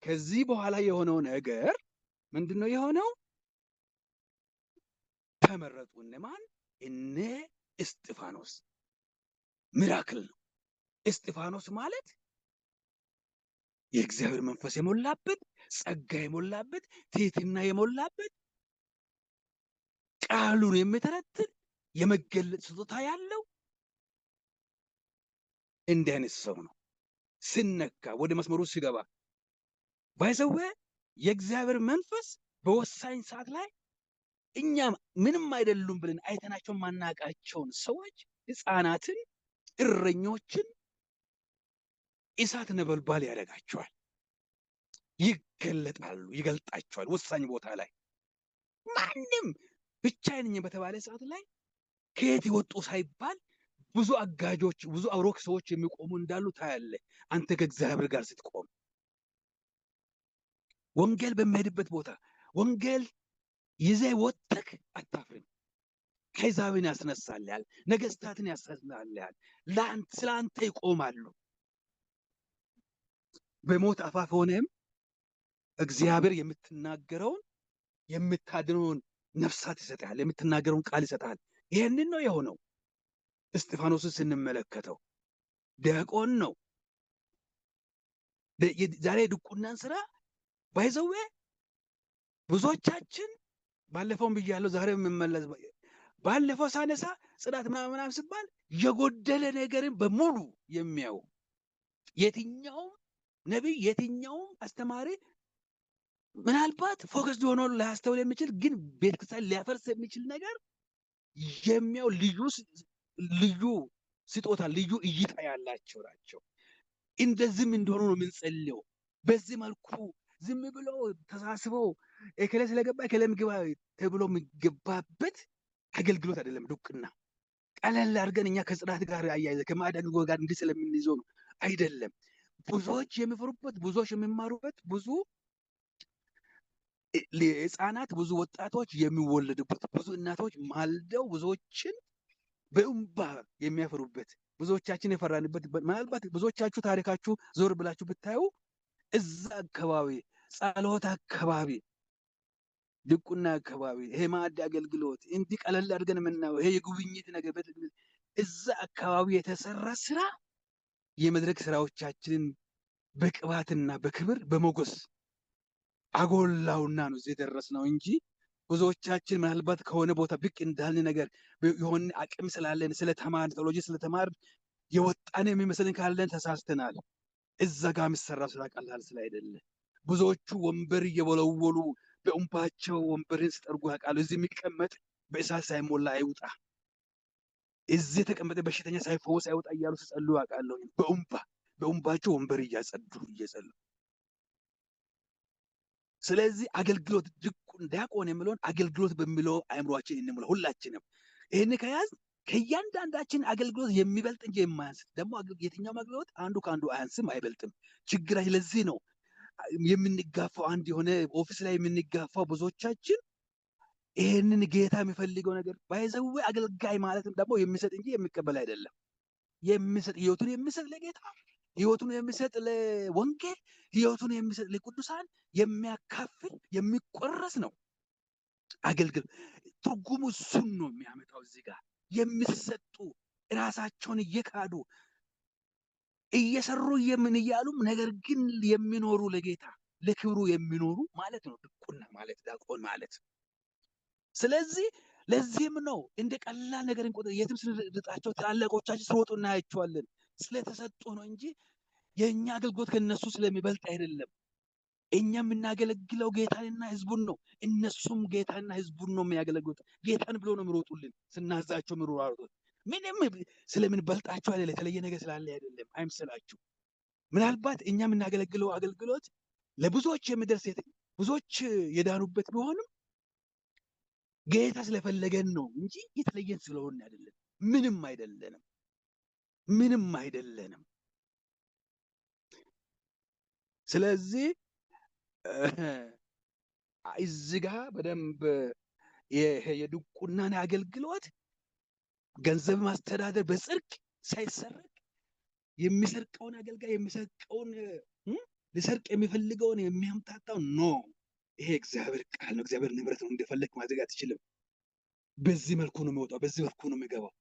ከዚህ በኋላ የሆነው ነገር ምንድነው የሆነው? ተመረጡ። እነማን? እነ እስጢፋኖስ። ሚራክል ነው። እስጢፋኖስ ማለት የእግዚአብሔር መንፈስ የሞላበት፣ ጸጋ የሞላበት፣ ትህትና የሞላበት፣ ቃሉን የሚተረትር የመገለጥ ስጦታ ያለው እንዲህ አይነት ሰው ነው። ስነካ ወደ መስመሩ ሲገባ ባይዘዌ የእግዚአብሔር መንፈስ በወሳኝ ሰዓት ላይ እኛ ምንም አይደሉም ብለን አይተናቸው ማናቃቸውን ሰዎች፣ ህፃናትን፣ እረኞችን እሳት ነበልባል ያደርጋቸዋል። ይገለጣሉ፣ ይገልጣቸዋል። ወሳኝ ቦታ ላይ ማንም ብቻዬን ነኝ በተባለ ሰዓት ላይ ከየት ይወጡ ሳይባል ብዙ አጋጆች፣ ብዙ አብሮክ ሰዎች የሚቆሙ እንዳሉ ታያለ። አንተ ከእግዚአብሔር ጋር ስትቆም ወንጌል በሚሄድበት ቦታ ወንጌል ይዘህ ወጥተህ አታፍርም። አሕዛብን ያስነሳልሃል፣ ነገስታትን ያስነሳልሃል፣ ስለ አንተ ይቆማሉ። በሞት አፋፍ ሆነም እግዚአብሔር የምትናገረውን የምታድነውን ነፍሳት ይሰጣል፣ የምትናገረውን ቃል ይሰጣል። ይህንን ነው የሆነው። እስጢፋኖስን ስንመለከተው ዲያቆን ነው። ዛሬ ድቁናን ስራ ባይዘዌ ብዙዎቻችን ባለፈውም ብያለሁ፣ ዛሬ የምመለስ ባለፈው ሳነሳ ጽዳት ምናምን ሲባል የጎደለ ነገርን በሙሉ የሚያው የትኛውም ነቢይ የትኛውም አስተማሪ ምናልባት ፎከስ ሆኖ ላያስተውል የሚችል ግን ቤተክርስቲያን ሊያፈርስ የሚችል ነገር የሚያው ልዩ ስጦታ ልዩ እይታ ያላቸው ናቸው። እንደዚህም እንደሆኑ ነው የምንጸልየው። በዚህ መልኩ ዝም ብሎ ተሳስበው እከሌ ስለገባ እከሌም ግባ ተብሎ የሚገባበት አገልግሎት አይደለም። ድቁና ቀለል አድርገን እኛ ከጽዳት ጋር አያይዘ ከማዕድ አገልግሎት ጋር እንዲህ ስለምንይዘው ነው አይደለም። ብዙዎች የሚፈሩበት፣ ብዙዎች የሚማሩበት፣ ብዙ ህፃናት፣ ብዙ ወጣቶች የሚወለዱበት፣ ብዙ እናቶች ማልደው ብዙዎችን በእንባ የሚያፈሩበት፣ ብዙዎቻችን የፈራንበት፣ ምናልባት ብዙዎቻችሁ ታሪካችሁ ዞር ብላችሁ ብታዩ እዛ አካባቢ ጸሎት አካባቢ ድቁና አካባቢ ይሄ ማዕድ አገልግሎት እንዲህ ቀለል አድርገን የምናየው ይሄ የጉብኝት ነገር እዛ አካባቢ የተሰራ ስራ የመድረክ ስራዎቻችንን በቅባትና በክብር በሞገስ አጎላውና ነው እዚህ የደረስነው እንጂ ብዙዎቻችን ምናልባት ከሆነ ቦታ ብቅ እንዳልን ነገር የሆነ አቅም ስላለን ስለተማርን ቴዎሎጂ ስለተማርን የወጣን የሚመስልን ካለን ተሳስተናል። እዛ ጋር የሚሰራው ስራ ቀላል ስላይደለ ብዙዎቹ ወንበር እየወለወሉ በእንባቸው ወንበርን ሲጠርጉ ያውቃሉ። እዚህ የሚቀመጥ በእሳት ሳይሞላ አይውጣ፣ እዚህ የተቀመጠ በሽተኛ ሳይፈወስ አይውጣ እያሉ ሲጸልዩ ያውቃለሁ። በእንባቸው ወንበር እየጸሉ ስለዚህ አገልግሎት ዲያቆን የሚለውን አገልግሎት በሚለው አእምሯችን እንሙላ። ሁላችንም ይህን ከያዝ ከእያንዳንዳችን አገልግሎት የሚበልጥ እንጂ የማያንስ ደግሞ የትኛውም አገልግሎት አንዱ ከአንዱ አያንስም አይበልጥም። ችግራችን ለዚህ ነው የምንጋፋው። አንድ የሆነ ኦፊስ ላይ የምንጋፋው ብዙዎቻችን ይህንን ጌታ የሚፈልገው ነገር ባይዘው አገልጋይ ማለትም ደግሞ የሚሰጥ እንጂ የሚቀበል አይደለም። የሚሰጥ ህይወቱን የሚሰጥ ለጌታ ህይወቱን የሚሰጥ ለወንጌል ህይወቱን የሚሰጥ ለቅዱሳን የሚያካፍል የሚቆረስ ነው አገልግሎት። ትርጉሙ እሱን ነው የሚያመጣው። እዚህ ጋር የሚሰጡ ራሳቸውን እየካዱ እየሰሩ እያሉም ነገር ግን የሚኖሩ ለጌታ ለክብሩ የሚኖሩ ማለት ነው ድቁና ማለት ዲያቆን ማለት። ስለዚህ ለዚህም ነው እንደ ቀላል ነገር እንቆጥር። የትም ስንርጣቸው ታላቆቻችን ሲወጡ እናያቸዋለን። ስለተሰጡ ነው እንጂ የእኛ አገልግሎት ከነሱ ስለሚበልጥ አይደለም። እኛ የምናገለግለው ጌታንና ህዝቡን ነው። እነሱም ጌታንና ህዝቡን ነው የሚያገለግሉት። ጌታን ብሎ ነው የሚሮጡልን። ስናዛቸው የሚሮጡት ምንም ስለምንበልጣቸው አይደለም፣ የተለየ ነገር ስላለ አይደለም። አይምሰላችሁ። ምናልባት እኛ የምናገለግለው አገልግሎት ለብዙዎች የሚደርስ ብዙዎች የዳኑበት ቢሆንም ጌታ ስለፈለገን ነው እንጂ የተለየን ስለሆነ አይደለም። ምንም አይደለንም፣ ምንም አይደለንም። ስለዚህ እዚህ ጋር በደንብ የድቁናን አገልግሎት ገንዘብ ማስተዳደር በጽድቅ ሳይሰረቅ የሚሰርቀውን አገልጋይ የሚሰርቀውን ሊሰርቅ የሚፈልገውን የሚያምታታው ኖ፣ ይሄ እግዚአብሔር ቃል ነው፣ እግዚአብሔር ንብረት ነው፣ እንደፈለግ ማድረግ አትችልም። በዚህ መልኩ ነው የሚወጣው፣ በዚህ መልኩ ነው የሚገባው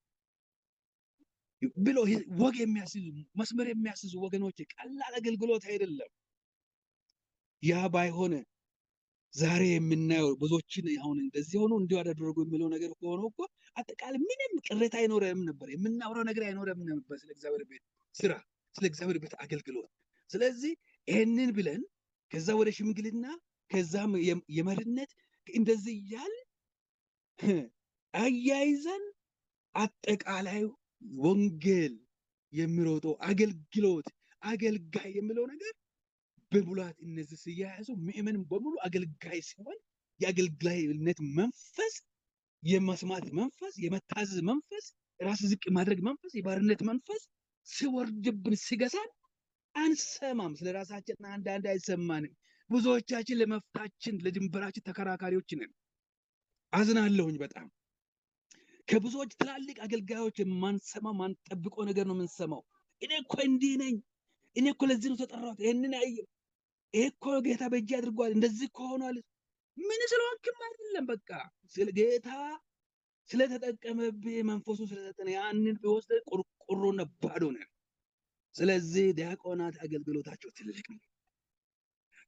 ብሎ ወግ የሚያስይዙ መስመር የሚያስይዙ ወገኖች፣ ቀላል አገልግሎት አይደለም። ያ ባይሆን ዛሬ የምናየው ብዙዎችን አሁን እንደዚህ ሆኖ እንዲሁ አደረጉ የሚለው ነገር ከሆነ እኮ አጠቃላይ ምንም ቅሬታ አይኖረም ነበር፣ የምናወራው ነገር አይኖረም ነበር ስለ እግዚአብሔር ቤት ስራ፣ ስለ እግዚአብሔር ቤት አገልግሎት። ስለዚህ ይህንን ብለን ከዛ ወደ ሽምግልና ከዛም የመሪነት እንደዚህ እያል አያይዘን አጠቃላይ ወንጌል የሚሮጠው አገልግሎት አገልጋይ የሚለው ነገር በሙላት እነዚህ ሲያያዙ ምእመን በሙሉ አገልጋይ ሲሆን የአገልጋይነት መንፈስ፣ የመስማት መንፈስ፣ የመታዘዝ መንፈስ፣ ራስ ዝቅ ማድረግ መንፈስ፣ የባርነት መንፈስ ሲወርድብን ሲገዛን አንሰማም። ስለ ራሳችን አንዳንድ አይሰማንም። ብዙዎቻችን ለመፍታችን ለድንበራችን ተከራካሪዎች ነን። አዝናለሁኝ በጣም ከብዙዎች ትላልቅ አገልጋዮች የማንሰማው ማንጠብቀው ነገር ነው የምንሰማው። እኔ እኮ እንዲህ ነኝ፣ እኔ እኮ ለዚህ ነው ተጠራሁት፣ ይሄንን አየሁ፣ ይሄ እኮ ጌታ በእጅ አድርጓል፣ እንደዚህ እኮ ሆኗል። ምን ስለሆንክም አይደለም፣ በቃ ስለ ጌታ ስለተጠቀመብህ መንፈሱ ስለሰጠን ያንን ቢወስድ ቆርቆሮና ባዶ ነን። ስለዚህ ዲያቆናት አገልግሎታቸው ትልቅ ነው።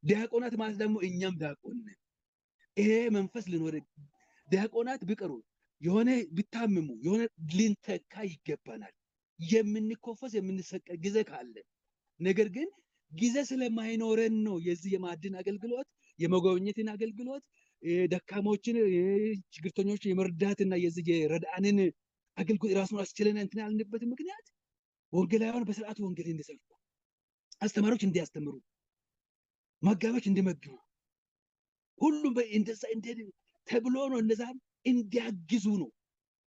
ዲያቆናት ማለት ደግሞ እኛም ዲያቆን ነን። ይሄ መንፈስ ሊኖር ዲያቆናት ቢቀሩ የሆነ ቢታምሙ የሆነ ልንተካ ይገባናል። የምንኮፈስ የምንሰቀል ጊዜ ካለ ነገር ግን ጊዜ ስለማይኖረን ነው የዚህ የማዕድን አገልግሎት የመጎብኘትን አገልግሎት ደካሞችን ችግርተኞች የመርዳትና የዚህ የረዳንን አገልግሎት ራሱን አስችለን እንትን ያልንበት ምክንያት ወንጌላውያን በስርዓቱ ወንጌል እንዲሰብኩ፣ አስተማሪዎች እንዲያስተምሩ፣ መጋቢዎች እንዲመግቡ ሁሉም እንደዛ ተብሎ ነው። እነዛም እንዲያግዙ ነው።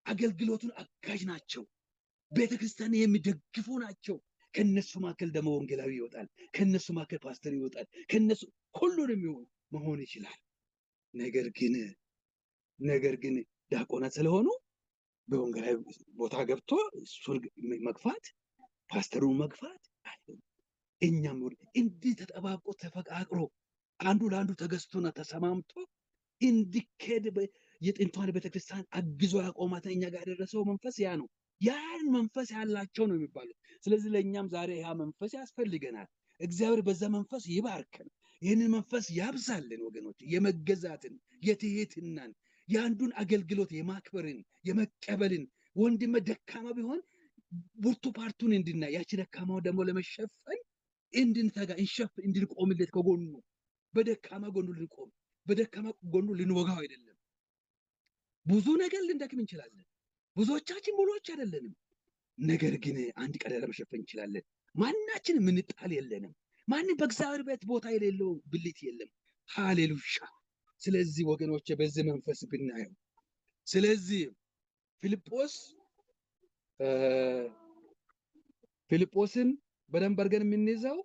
አገልግሎቱን አጋዥ ናቸው። ቤተክርስቲያን የሚደግፉ ናቸው። ከነሱ መካከል ደግሞ ወንጌላዊ ይወጣል። ከነሱ መካከል ፓስተር ይወጣል። ከነሱ ሁሉንም መሆን ይችላል። ነገር ግን ዲያቆናት ስለሆኑ በወንጌላዊ ቦታ ገብቶ እሱን መግፋት ፓስተሩን መግፋት እኛም እንዲህ ተጠባብቆ ተፈቃቅሮ አንዱ ለአንዱ ተገዝቶና ተሰማምቶ እንዲከድ የጥንቷን ቤተክርስቲያን አግዞ ያቆማትን እኛ ጋር የደረሰው መንፈስ ያ ነው። ያን መንፈስ ያላቸው ነው የሚባሉት። ስለዚህ ለእኛም ዛሬ ያ መንፈስ ያስፈልገናል። እግዚአብሔር በዛ መንፈስ ይባርከን፣ ይህንን መንፈስ ያብዛልን ወገኖች። የመገዛትን፣ የትህትናን፣ የአንዱን አገልግሎት የማክበርን፣ የመቀበልን ወንድም ደካማ ቢሆን ብርቱ ፓርቱን እንድናይ ያቺ ደካማው ደግሞ ለመሸፈን እንድንተጋ እንድንቆምለት ከጎኑ በደካማ ጎኑ ልንቆም በደካማ ጎኑ ልንወጋው አይደለም። ብዙ ነገር ልንደክም እንችላለን። ብዙዎቻችን ሙሉዎች አይደለንም። ነገር ግን አንድ ቀን ለመሸፈን እንችላለን። ማናችን ምንጣል የለንም። ማንም በእግዚአብሔር ቤት ቦታ የሌለው ብልት የለም። ሃሌሉያ። ስለዚህ ወገኖቼ በዚህ መንፈስ ብናየው፣ ስለዚህ ፊልጶስን በደንብ አድርገን የምንይዘው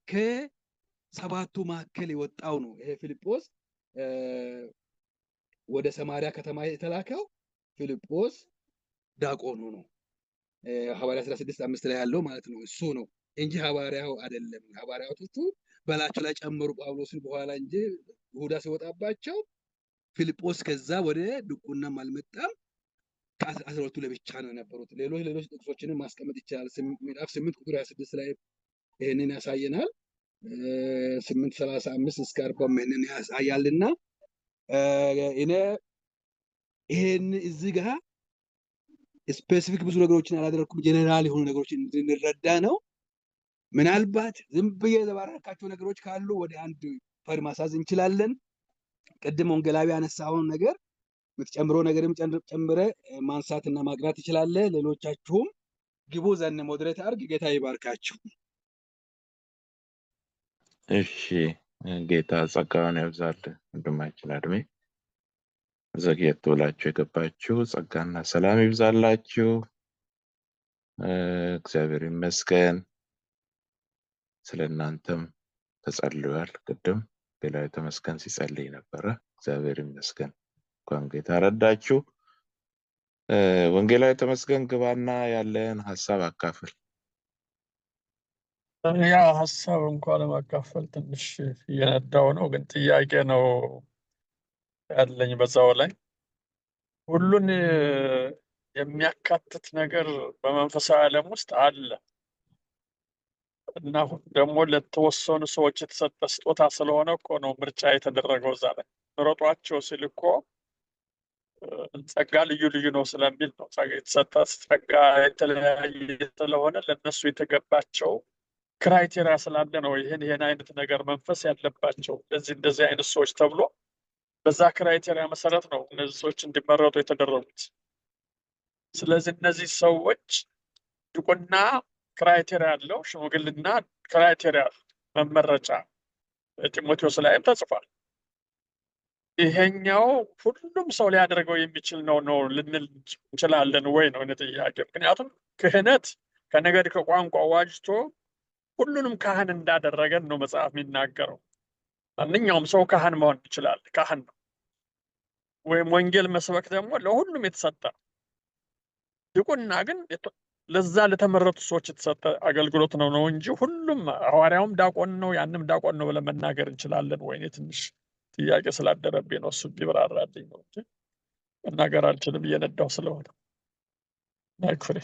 ከሰባቱ መካከል የወጣው ነው። ይሄ ፊልጶስ ወደ ሰማሪያ ከተማ የተላከው ፊልጶስ ዲያቆኑ ነው። ሐዋርያ 16:5 ላይ ያለው ማለት ነው። እሱ ነው እንጂ ሐዋርያው አይደለም። ሐዋርያቶቹ በላቸው ላይ ጨመሩ ጳውሎስን በኋላ እንጂ ይሁዳ ሲወጣባቸው ፊልጶስ ከዛ ወደ ድቁናም አልመጣም። ከ12ቱ ለብቻ ነው የነበሩት። ሌሎች ጥቅሶችንም ማስቀመጥ ይቻላል። ምዕራፍ 8 ቁጥር 26 ላይ ይሄንን ያሳየናል። 8:35 እስከ 40 ይሄንን ያሳያልና እኔ ይሄን እዚህ ጋር ስፔሲፊክ ብዙ ነገሮችን አላደረኩም። ጀነራል የሆኑ ነገሮችን እንድንረዳ ነው። ምናልባት ዝም ብዬ የተባረካቸው ነገሮች ካሉ ወደ አንድ ፈር ማሳዝ እንችላለን። ቅድም ወንጌላዊ ያነሳውን ነገር የምትጨምረው ነገርም ጨምረ ማንሳትና ማቅራት ይችላል። ሌሎቻችሁም ግቡ ዘን ሞዴሬት አድርግ። ጌታ ይባርካችሁ። እሺ፣ ጌታ ጸጋውን ያብዛል። ወንድማችን አድሜ ዘግየት ብላችሁ የገባችሁ ጸጋና ሰላም ይብዛላችሁ። እግዚአብሔር ይመስገን። ስለናንተም ተጸልዩዋል። ቅድም ሌላው ተመስገን ሲጸልይ ነበረ። እግዚአብሔር ይመስገን። እንኳን ጌታ ረዳችሁ። ወንጌላዊ ተመስገን ግባና ያለን ሐሳብ አካፍል። ያ ሐሳብ እንኳን ለማካፈል ትንሽ እየነዳው ነው፣ ግን ጥያቄ ነው ያለኝ በዛው ላይ ሁሉን የሚያካትት ነገር በመንፈሳዊ ዓለም ውስጥ አለ እና ደግሞ ለተወሰኑ ሰዎች የተሰጠ ስጦታ ስለሆነ እኮ ነው ምርጫ የተደረገው። እዛ ላይ ምረጧቸው ሲል እኮ ጸጋ ልዩ ልዩ ነው ስለሚል ነው። ጸጋ የተሰጠ ጸጋ የተለያየ ስለሆነ ለነሱ የተገባቸው ክራይቴሪያ ስላለ ነው ይሄን አይነት ነገር መንፈስ ያለባቸው እንደዚህ አይነት ሰዎች ተብሎ በዛ ክራይቴሪያ መሰረት ነው እነዚህ ሰዎች እንዲመረጡ የተደረጉት። ስለዚህ እነዚህ ሰዎች ድቁና ክራይቴሪያ አለው፣ ሽምግልና ክራይቴሪያ መመረጫ ጢሞቴዎስ ላይም ተጽፏል። ይሄኛው ሁሉም ሰው ሊያደርገው የሚችል ነው ልንል እንችላለን ወይ ነው ጥያቄ። ምክንያቱም ክህነት ከነገድ ከቋንቋ ዋጅቶ ሁሉንም ካህን እንዳደረገን ነው መጽሐፍ የሚናገረው። ማንኛውም ሰው ካህን መሆን ይችላል። ካህን ነው። ወይም ወንጌል መስበክ ደግሞ ለሁሉም የተሰጠ ዲቁና ግን ለዛ ለተመረጡ ሰዎች የተሰጠ አገልግሎት ነው እንጂ ሁሉም ሐዋርያውም ዲያቆን ነው ያንም ዲያቆን ነው ብለን መናገር እንችላለን ወይ? ትንሽ ጥያቄ ስላደረብኝ ነው እሱ ቢብራራልኝ ነው እንጂ መናገር አልችልም እየነዳሁ ስለሆነ። ማይክፍሬ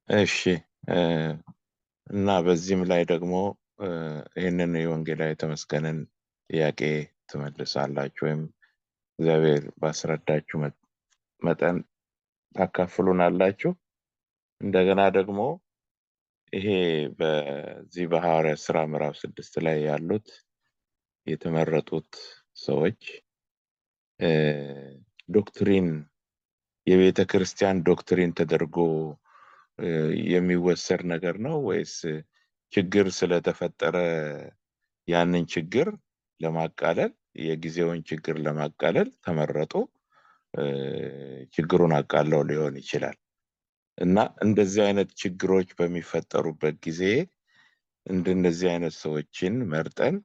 እሺ እና በዚህም ላይ ደግሞ ይህንን የወንጌላዊ ተመስገንን ጥያቄ ትመልሳላችሁ ወይም እግዚአብሔር ባስረዳችሁ መጠን ታካፍሉናላችሁ። እንደገና ደግሞ ይሄ በዚህ በሐዋርያት ሥራ ምዕራፍ 6 ላይ ያሉት የተመረጡት ሰዎች ዶክትሪን የቤተ ክርስቲያን ዶክትሪን ተደርጎ የሚወሰድ ነገር ነው ወይስ ችግር ስለተፈጠረ ያንን ችግር ለማቃለል የጊዜውን ችግር ለማቃለል ተመረጡ ችግሩን አቃለው ሊሆን ይችላል? እና እንደዚህ አይነት ችግሮች በሚፈጠሩበት ጊዜ እንደነዚህ አይነት ሰዎችን መርጠን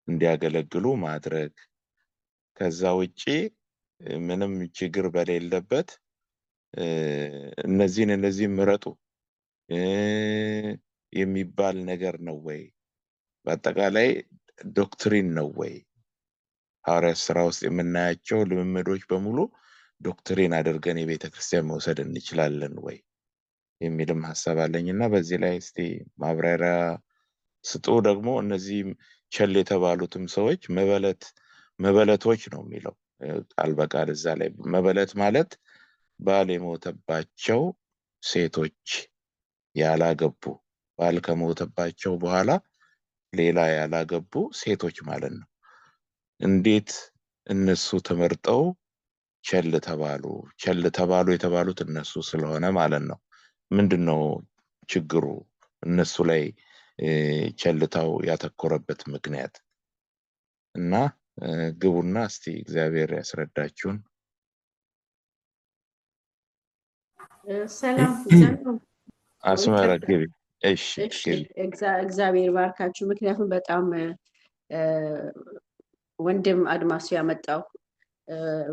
እንዲያገለግሉ ማድረግ ከዛ ውጪ ምንም ችግር በሌለበት እነዚህ ምረጡ የሚባል ነገር ነው ወይ? በአጠቃላይ ዶክትሪን ነው ወይ? ሐዋርያት ሥራ ውስጥ የምናያቸው ልምምዶች በሙሉ ዶክትሪን አድርገን የቤተ ክርስቲያን መውሰድ እንችላለን ወይ የሚልም ሐሳብ አለኝና በዚህ ላይ እስቲ ማብራሪያ ስጡ። ደግሞ እነዚህ ቸል የተባሉትም ሰዎች መበለቶች ነው የሚለው ቃል በቃል እዛ ላይ መበለት ማለት ባል የሞተባቸው ሴቶች ያላገቡ ባል ከሞተባቸው በኋላ ሌላ ያላገቡ ሴቶች ማለት ነው። እንዴት እነሱ ተመርጠው ቸል ተባሉ የተባሉት እነሱ ስለሆነ ማለት ነው። ምንድነው ችግሩ? እነሱ ላይ ቸልታው ያተኮረበት ምክንያት እና ግቡና እስቲ እግዚአብሔር ያስረዳችሁን። ሰላም አስመራ ግቢ። እሺ እግዚአብሔር ባርካችሁ። ምክንያቱም በጣም ወንድም አድማሱ ያመጣው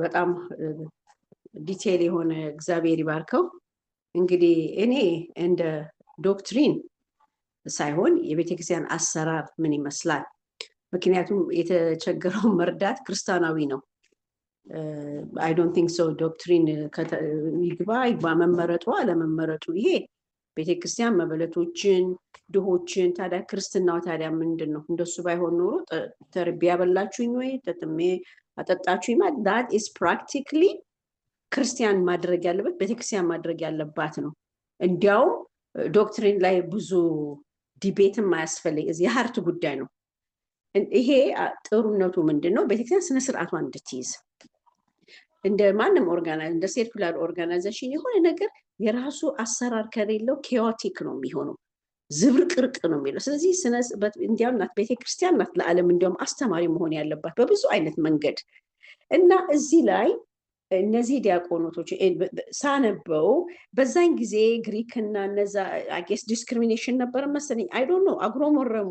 በጣም ዲቴል የሆነ እግዚአብሔር ይባርከው። እንግዲህ እኔ እንደ ዶክትሪን ሳይሆን የቤተክርስቲያን አሰራር ምን ይመስላል፣ ምክንያቱም የተቸገረውን መርዳት ክርስቲያናዊ ነው። አይ ዶንት ቲንክ ሶ ዶክትሪን ይግባ መመረጡ አለመመረጡ ይሄ ቤተክርስቲያን መበለቶችን ድሆችን ታዲያ ክርስትናው ታዲያ ምንድን ነው? እንደሱ ባይሆን ኖሮ ተርቤ ያበላችሁኝ ወይ ተጥሜ አጠጣችሁኝ ማለት that is practically ክርስቲያን ማድረግ ያለበት ቤተክርስቲያን ማድረግ ያለባት ነው። እንዲያውም ዶክትሪን ላይ ብዙ ዲቤትም አያስፈልግ፣ እዚህ የሀርት ጉዳይ ነው። ይሄ ጥሩነቱ ምንድነው? ቤተክርስቲያን ስነ ስርዓቷን እንድትይዝ እንደ ማንም እንደ ሴኩላር ኦርጋናይዜሽን የሆነ ነገር የራሱ አሰራር ከሌለው ኬዮቲክ ነው የሚሆነው፣ ዝብርቅርቅ ነው የሚለው። ስለዚህ እንዲያውም ናት ቤተክርስቲያን ናት ለዓለም እንዲያውም አስተማሪ መሆን ያለባት በብዙ አይነት መንገድ እና እዚህ ላይ እነዚህ ዲያቆኖቶች ሳነበው በዛን ጊዜ ግሪክና እነዛ አጌስ ዲስክሪሚኔሽን ነበር መሰለኝ። አይ ዶንት ኖ አጉረመረሙ።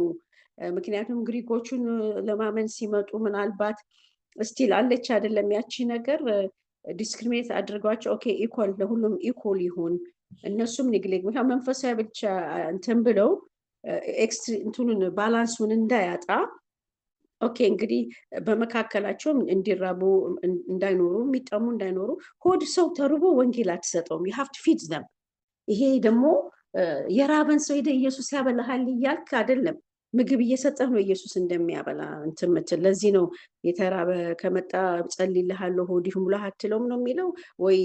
ምክንያቱም ግሪኮቹን ለማመን ሲመጡ ምናልባት ስቲል አለች አይደለም ያቺ ነገር ዲስክሪሚኔት አድርጓቸው ኦኬ ኢኳል ለሁሉም ኢኳል ይሁን እነሱም ኔግሌክት ምክንያቱም መንፈሳዊ ብቻ እንትን ብለው እንትኑን ባላንሱን እንዳያጣ ኦኬ እንግዲህ በመካከላቸው እንዲራቡ እንዳይኖሩ የሚጠሙ እንዳይኖሩ ሆድ ሰው ተርቦ ወንጌል አትሰጠውም። you have to feed them። ይሄ ደግሞ የራበን ሰው ሄደ ኢየሱስ ያበላሃል እያልክ አይደለም፣ ምግብ እየሰጠህ ነው ኢየሱስ እንደሚያበላ እንትን ምትል። ለዚህ ነው የተራበ ከመጣ ጸልይልሃለሁ ሆድ ይሙላህ አትለውም ነው የሚለው። ወይ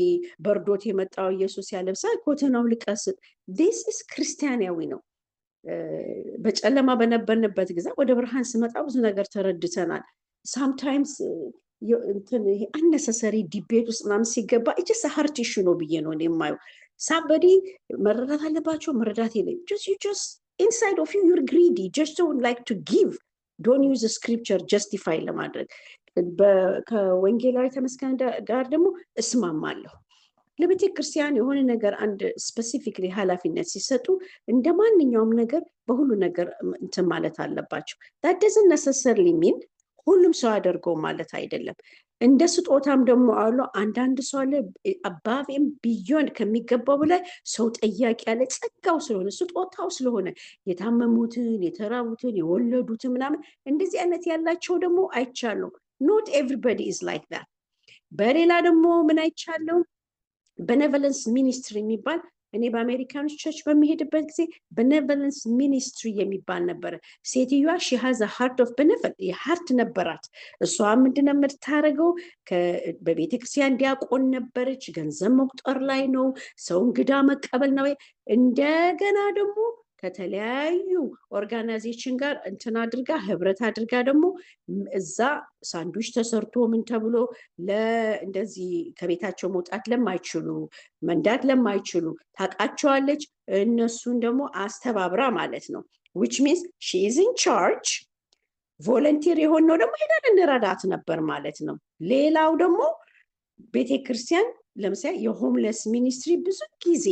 በርዶት የመጣው ኢየሱስ ያለብሳል ኮትህን አውልቀህ ስጥ። this is ክርስቲያናዊ ነው። በጨለማ በነበርንበት ጊዜ ወደ ብርሃን ስመጣ ብዙ ነገር ተረድተናል። ሳምታይምስ እንትን ይሄ አነሰሰሪ ዲቤት ውስጥ ምናምን ሲገባ እጅስ ሀርት ኢሹ ነው ብዬ ነው የማየው። ሳበዲ መረዳት አለባቸው መረዳት የለም። just inside of you you're greedy, just don't like to give, don't use the scripture justify ለማድረግ። ከወንጌላዊ ተመስገን ጋር ደግሞ እስማማለሁ። ለቤተ ክርስቲያን የሆነ ነገር አንድ ስፔሲፊክሊ ኃላፊነት ሲሰጡ እንደ ማንኛውም ነገር በሁሉ ነገር እንትን ማለት አለባቸው። that doesn't necessarily mean ሁሉም ሰው ያደርገው ማለት አይደለም። እንደ ስጦታም ደግሞ አሉ አንዳንድ ሰው አለ አባቤም ቢዮን ከሚገባው በላይ ሰው ጠያቂ ያለ ጸጋው ስለሆነ ስጦታው ስለሆነ የታመሙትን የተራቡትን የወለዱትን ምናምን እንደዚህ አይነት ያላቸው ደግሞ አይቻለሁ። ኖት ኤቭሪባዲ ኢዝ ላይክ ዳት። በሌላ ደግሞ ምን አይቻለሁ በኔቨለንስ ሚኒስትሪ የሚባል እኔ በአሜሪካኖች ቸርች በሚሄድበት ጊዜ በኔቨለንስ ሚኒስትሪ የሚባል ነበረ። ሴትዮዋ ሺ ሃዝ አ ሃርት ኦፍ ቤኔቨል የሃርት ነበራት። እሷ ምንድነው የምታደርገው? በቤተክርስቲያን ዲያቆን ነበረች። ገንዘብ መቁጠር ላይ ነው፣ ሰው እንግዳ መቀበል ነው። እንደገና ደግሞ ከተለያዩ ኦርጋናይዜሽን ጋር እንትን አድርጋ ህብረት አድርጋ ደግሞ እዛ ሳንዱች ተሰርቶ ምን ተብሎ እንደዚህ ከቤታቸው መውጣት ለማይችሉ መንዳት ለማይችሉ ታውቃቸዋለች። እነሱን ደግሞ አስተባብራ ማለት ነው። which means she is in charge። ቮለንቲር የሆነው ደግሞ ሄደን እንረዳት ነበር ማለት ነው። ሌላው ደግሞ ቤተክርስቲያን ለምሳሌ የሆምለስ ሚኒስትሪ ብዙ ጊዜ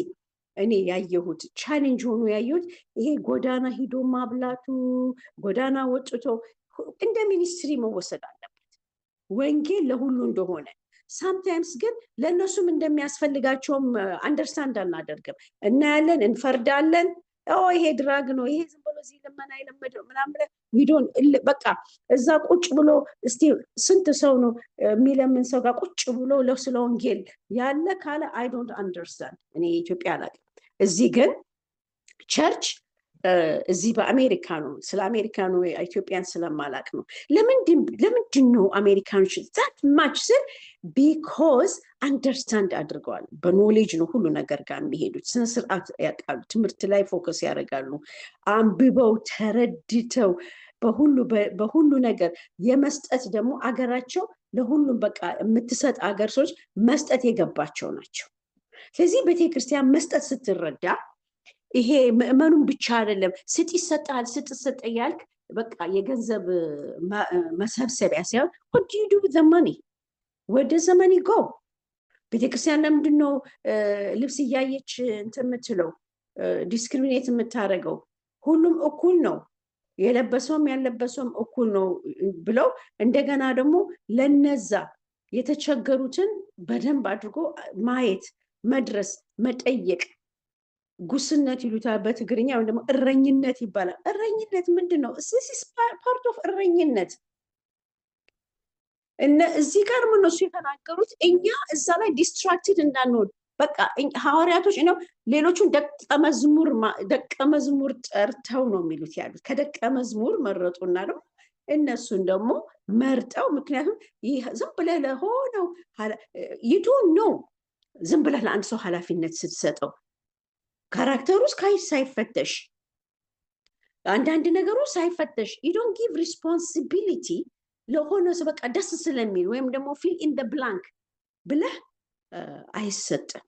እኔ ያየሁት ቻሌንጅ ሆኖ ያየሁት ይሄ ጎዳና ሂዶ ማብላቱ ጎዳና ወጥቶ እንደ ሚኒስትሪ መወሰድ አለበት። ወንጌል ለሁሉ እንደሆነ ሳምታይምስ ግን ለእነሱም እንደሚያስፈልጋቸውም አንደርስታንድ አናደርግም። እናያለን፣ እንፈርዳለን። ይሄ ድራግ ነው፣ ይሄ ዝም ብሎ እዚህ ልመና የለመደው ምናምን ቪዲዮን በቃ እዛ ቁጭ ብሎ እስቲ ስንት ሰው ነው የሚለምን ሰው ጋር ቁጭ ብሎ ስለ ወንጌል ያለ ካለ አይ ዶንት አንደርስታንድ። እኔ ኢትዮጵያ አላውቅም። እዚህ ግን ቸርች እዚህ በአሜሪካ ነው። ስለ አሜሪካኑ ኢትዮጵያን ስለማላቅ ነው። ለምንድን ነው አሜሪካኖች ዛት ማች ስል ቢኮዝ አንደርስታንድ አድርገዋል። በኖሌጅ ነው ሁሉ ነገር ጋር የሚሄዱት። ስነ ስርዓት ያውቃሉ። ትምህርት ላይ ፎከስ ያደርጋሉ። አንብበው ተረድተው በሁሉ ነገር የመስጠት ደግሞ አገራቸው ለሁሉም በቃ የምትሰጥ አገር ሰዎች መስጠት የገባቸው ናቸው። ስለዚህ ቤተክርስቲያን መስጠት ስትረዳ ይሄ ምእመኑን ብቻ አይደለም ስጥ ይሰጣል ስጥ ይሰጥ ያልክ በቃ የገንዘብ መሰብሰቢያ ሳይሆን what do you do with the money? where does the money go? ቤተክርስቲያን ለምንድን ነው ልብስ እያየች እንትን የምትለው ዲስክሪሚኔት የምታደርገው? ሁሉም እኩል ነው፣ የለበሰውም ያለበሰውም እኩል ነው ብለው እንደገና ደግሞ ለነዛ የተቸገሩትን በደንብ አድርጎ ማየት መድረስ መጠየቅ ጉስነት ይሉታል በትግርኛ ወይም ደግሞ እረኝነት ይባላል። እረኝነት ምንድን ነው? ፓርት ኦፍ እረኝነት እዚህ ጋር እነሱ የተናገሩት እኛ እዛ ላይ ዲስትራክትድ እንዳንሆን በቃ ሐዋርያቶች ነው ሌሎቹን ደቀ መዝሙር ጠርተው ነው የሚሉት ያሉት። ከደቀ መዝሙር መረጡና ደግሞ እነሱን ደግሞ መርጠው ምክንያቱም ይህ ዝም ብለህ ለሆነው ይዱ ነው ዝም ብለህ ለአንድ ሰው ኃላፊነት ስትሰጠው ካራክተሩ ሳይፈተሽ አንዳንድ ነገሩ ሳይፈተሽ you don't give responsibility ለሆነ ሰው በቃ ደስ ስለሚል ወይም ደግሞ fill in the blank ብለህ አይሰጥም።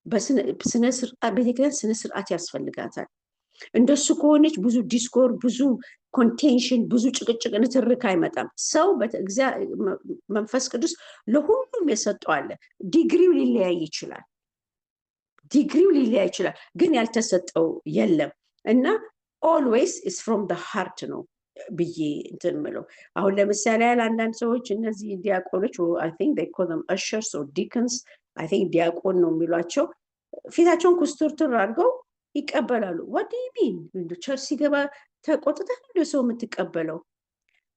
ቤተክርስቲያን ስነ ስርዓት ያስፈልጋታል። እንደሱ ከሆነች ብዙ ዲስኮር ብዙ ኮንቴንሽን ብዙ ጭቅጭቅ ንትርክ አይመጣም። ሰው መንፈስ ቅዱስ ለሁሉም የሰጠው አለ። ዲግሪው ሊለያይ ይችላል ግን ያልተሰጠው የለም እና always is from the heart ነው ብዬ እንትን ምለው። አሁን ለምሳሌ ያለ አንዳንድ ሰዎች እነዚህ ዲያቆኖች I think they call them ushers or deacons I think ዲያቆን ነው የሚሏቸው ፊታቸውን ኩስቱርቱር አድርገው ይቀበላሉ። what do you mean? ቸርች ሲገባ ተቆጥተህ እንደ ሰው የምትቀበለው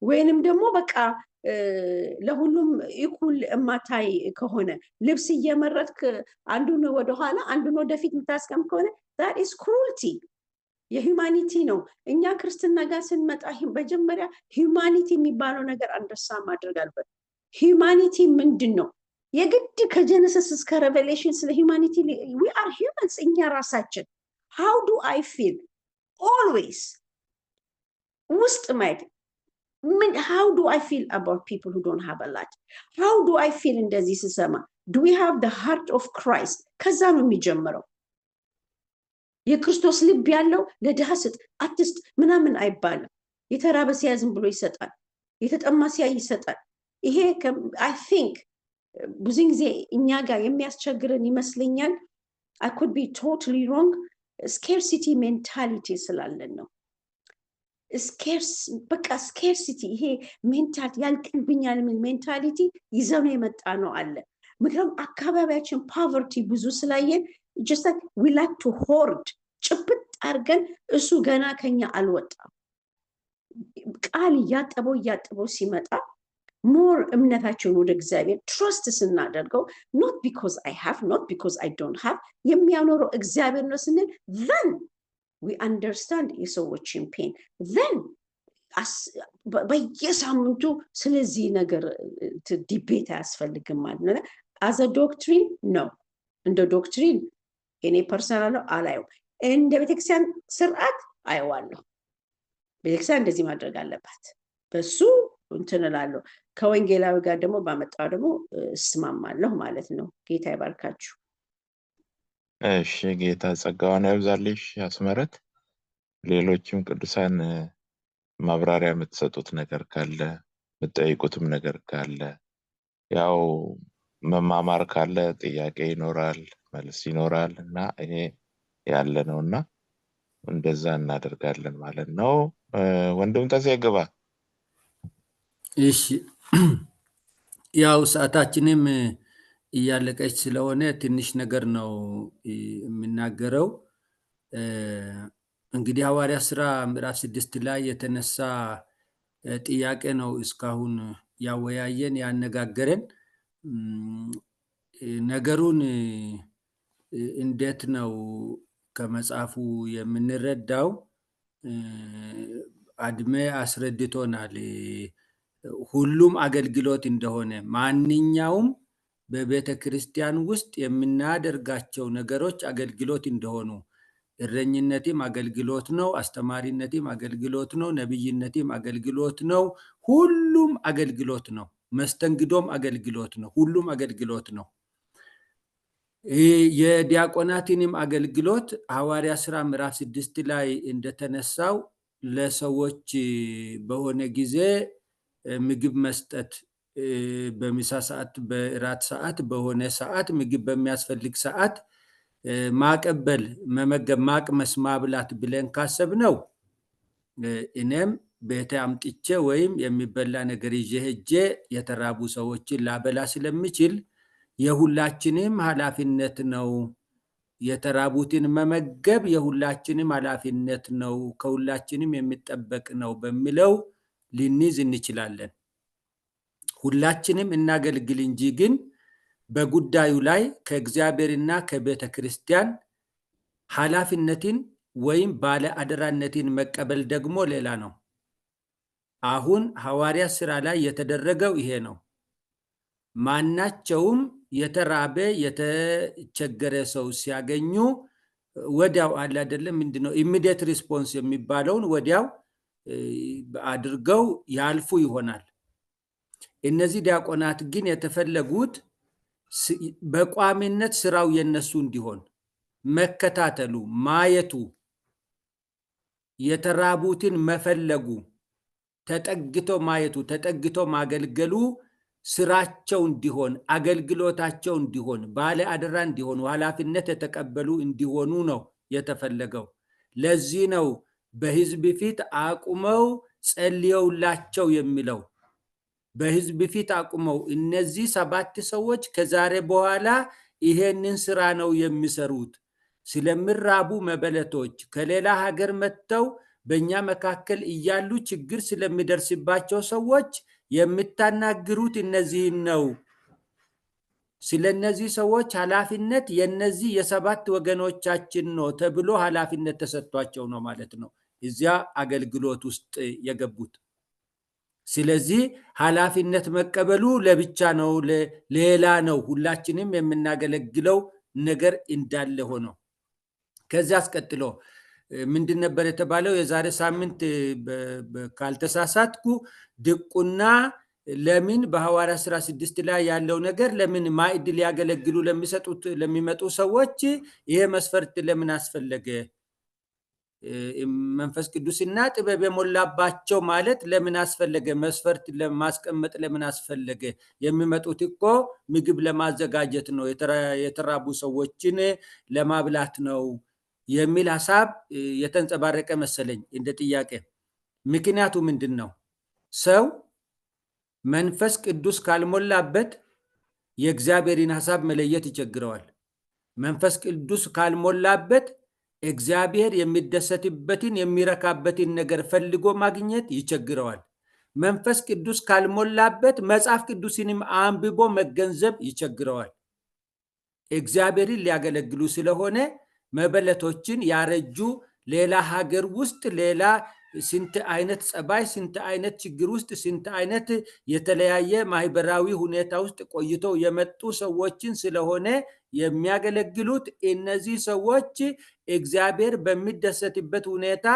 ወይንም ደግሞ በቃ ለሁሉም እኩል እማታይ ከሆነ ልብስ እየመረጥክ አንዱን ወደኋላ አንዱን ወደፊት የምታስቀም ከሆነ that is cruelty። የሂዩማኒቲ ነው። እኛ ክርስትና ጋር ስንመጣ መጀመሪያ ሂዩማኒቲ የሚባለው ነገር አንደርስታንድ ማድረግ አለበት። ሂዩማኒቲ ምንድን ነው? የግድ ከጀነሲስ እስከ ሬቨሌሽን ስለ ሂዩማኒቲ we are humans እኛ ራሳችን how do I feel always ውስጥ ማየት how do I feel about people who don't have a lot? how do I feel እንደዚህ ስሰማ do we have the heart of Christ? ከዛ ነው የሚጀምረው። የክርስቶስ ልብ ያለው ለድሃ ስጥ አትስጥ ምናምን አይባልም። የተራበ ሲያይ ዝም ብሎ ይሰጣል፣ የተጠማ ሲያይ ይሰጣል። ይሄ I think ብዙ ጊዜ እኛ ጋር የሚያስቸግረን ይመስለኛል። I could be totally wrong. scarcity mentality ስላለን ነው። በቃ ስኬርሲቲ ይሄ ሜንታሊቲ ያልቅብኛል የሚል ሜንታሊቲ ይዘው የመጣ ነው አለ። ምክንያቱም አካባቢያችን ፖቨርቲ ብዙ ስላየን just like we like to hoard ጭብጥ አድርገን እሱ ገና ከኛ አልወጣም። ቃል እያጠበው ሲመጣ ሞር እምነታቸውን ወደ እግዚአብሔር ትረስት ስናደርገው not because I have, not because I don't have የሚያኖረው እግዚአብሔር ነው ስንል then we understand የሰዎችን ፔን then በየሳምንቱ ስለዚህ ነገር ዲቤት አያስፈልግም ማለት ነው። as a doctrine no እንደ ዶክትሪን እኔ ፐርሰናል አላየው፣ እንደ ቤተክርስቲያን ስርዓት አየዋለሁ። ቤተክርስቲያን እንደዚህ ማድረግ አለባት በሱ እንትን እላለሁ። ከወንጌላዊ ጋር ደግሞ ባመጣው ደግሞ እስማማለሁ ማለት ነው። ጌታ ይባርካችሁ። እሺ ጌታ ጸጋውን ያብዛልሽ አስመረት። ሌሎችም ቅዱሳን ማብራሪያ የምትሰጡት ነገር ካለ የምትጠይቁትም ነገር ካለ ያው መማማር ካለ ጥያቄ ይኖራል መልስ ይኖራል እና ይሄ ያለ ነውና እንደዛ እናደርጋለን ማለት ነው። ወንድም ተዘግባ እሺ ያው ሰዓታችንም እያለቀች ስለሆነ ትንሽ ነገር ነው የምናገረው። እንግዲህ ሐዋርያ ሥራ ምዕራፍ 6 ላይ የተነሳ ጥያቄ ነው እስካሁን ያወያየን ያነጋገረን። ነገሩን እንዴት ነው ከመጽሐፉ የምንረዳው? አድሜ አስረድቶናል። ሁሉም አገልግሎት እንደሆነ ማንኛውም በቤተ ክርስቲያን ውስጥ የምናደርጋቸው ነገሮች አገልግሎት እንደሆኑ፣ እረኝነትም አገልግሎት ነው፣ አስተማሪነትም አገልግሎት ነው፣ ነብይነትም አገልግሎት ነው። ሁሉም አገልግሎት ነው። መስተንግዶም አገልግሎት ነው። ሁሉም አገልግሎት ነው። የዲያቆናትንም አገልግሎት ሐዋርያ ሥራ ምዕራፍ 6 ላይ እንደተነሳው ለሰዎች በሆነ ጊዜ ምግብ መስጠት፣ በምሳ ሰዓት፣ በእራት ሰዓት፣ በሆነ ሰዓት ምግብ በሚያስፈልግ ሰዓት ማቀበል፣ መመገብ፣ ማቅመስ፣ ማብላት ብለን ካሰብነው እኔም ቤተ አምጥቼ ወይም የሚበላ ነገር ይዤ ሄጄ የተራቡ ሰዎችን ላበላ ስለምችል የሁላችንም ኃላፊነት ነው። የተራቡትን መመገብ የሁላችንም ኃላፊነት ነው፣ ከሁላችንም የሚጠበቅ ነው በሚለው ልንይዝ እንችላለን። ሁላችንም እናገልግል እንጂ ግን በጉዳዩ ላይ ከእግዚአብሔርና ከቤተ ክርስቲያን ኃላፊነትን ወይም ባለ አደራነትን መቀበል ደግሞ ሌላ ነው። አሁን ሐዋርያ ሥራ ላይ የተደረገው ይሄ ነው። ማናቸውም የተራበ የተቸገረ ሰው ሲያገኙ ወዲያው አለ አይደለም ምንድነው ኢሚዲየት ሪስፖንስ የሚባለውን ወዲያው አድርገው ያልፉ ይሆናል። እነዚህ ዲያቆናት ግን የተፈለጉት በቋሚነት ስራው የነሱ እንዲሆን መከታተሉ፣ ማየቱ፣ የተራቡትን መፈለጉ፣ ተጠግቶ ማየቱ፣ ተጠግቶ ማገልገሉ ስራቸው እንዲሆን፣ አገልግሎታቸው እንዲሆን፣ ባለ አደራ እንዲሆኑ፣ ኃላፊነት የተቀበሉ እንዲሆኑ ነው የተፈለገው። ለዚህ ነው በሕዝብ ፊት አቁመው ጸልየውላቸው የሚለው። በሕዝብ ፊት አቁመው እነዚህ 7 ሰዎች ከዛሬ በኋላ ይሄንን ስራ ነው የሚሰሩት። ስለሚራቡ መበለቶች ከሌላ ሀገር መጥተው በእኛ መካከል እያሉ ችግር ስለሚደርስባቸው ሰዎች የምታናግሩት እነዚህን ነው። ስለነዚህ ሰዎች ኃላፊነት የነዚህ የ7 ወገኖቻችን ነው ተብሎ ኃላፊነት ተሰጥቷቸው ነው ማለት ነው እዚያ አገልግሎት ውስጥ የገቡት። ስለዚህ ኃላፊነት መቀበሉ ለብቻ ነው፣ ሌላ ነው። ሁላችንም የምናገለግለው ነገር እንዳለ ሆኖ ከዚያ አስቀጥሎ ምንድን ነበር የተባለው? የዛሬ ሳምንት ካልተሳሳትኩ ድቁና ለምን በሐዋርያ ሥራ 6 ላይ ያለው ነገር ለምን ማዕድ ሊያገለግሉ ለሚመጡ ሰዎች ይሄ መስፈርት ለምን አስፈለገ? መንፈስ ቅዱስና ጥበብ የሞላባቸው ማለት ለምን አስፈለገ? መስፈርት ለማስቀመጥ ለምን አስፈለገ? የሚመጡት እኮ ምግብ ለማዘጋጀት ነው፣ የተራቡ ሰዎችን ለማብላት ነው የሚል ሐሳብ የተንጸባረቀ መሰለኝ እንደ ጥያቄ። ምክንያቱ ምንድን ነው? ሰው መንፈስ ቅዱስ ካልሞላበት የእግዚአብሔርን ሐሳብ መለየት ይቸግረዋል። መንፈስ ቅዱስ ካልሞላበት እግዚአብሔር የሚደሰትበትን የሚረካበትን ነገር ፈልጎ ማግኘት ይቸግረዋል። መንፈስ ቅዱስ ካልሞላበት መጽሐፍ ቅዱስንም አንብቦ መገንዘብ ይቸግረዋል። እግዚአብሔርን ሊያገለግሉ ስለሆነ መበለቶችን ያረጁ ሌላ ሀገር ውስጥ ሌላ ስንት አይነት ጸባይ፣ ስንት አይነት ችግር ውስጥ፣ ስንት አይነት የተለያየ ማህበራዊ ሁኔታ ውስጥ ቆይተው የመጡ ሰዎችን ስለሆነ የሚያገለግሉት እነዚህ ሰዎች እግዚአብሔር በሚደሰትበት ሁኔታ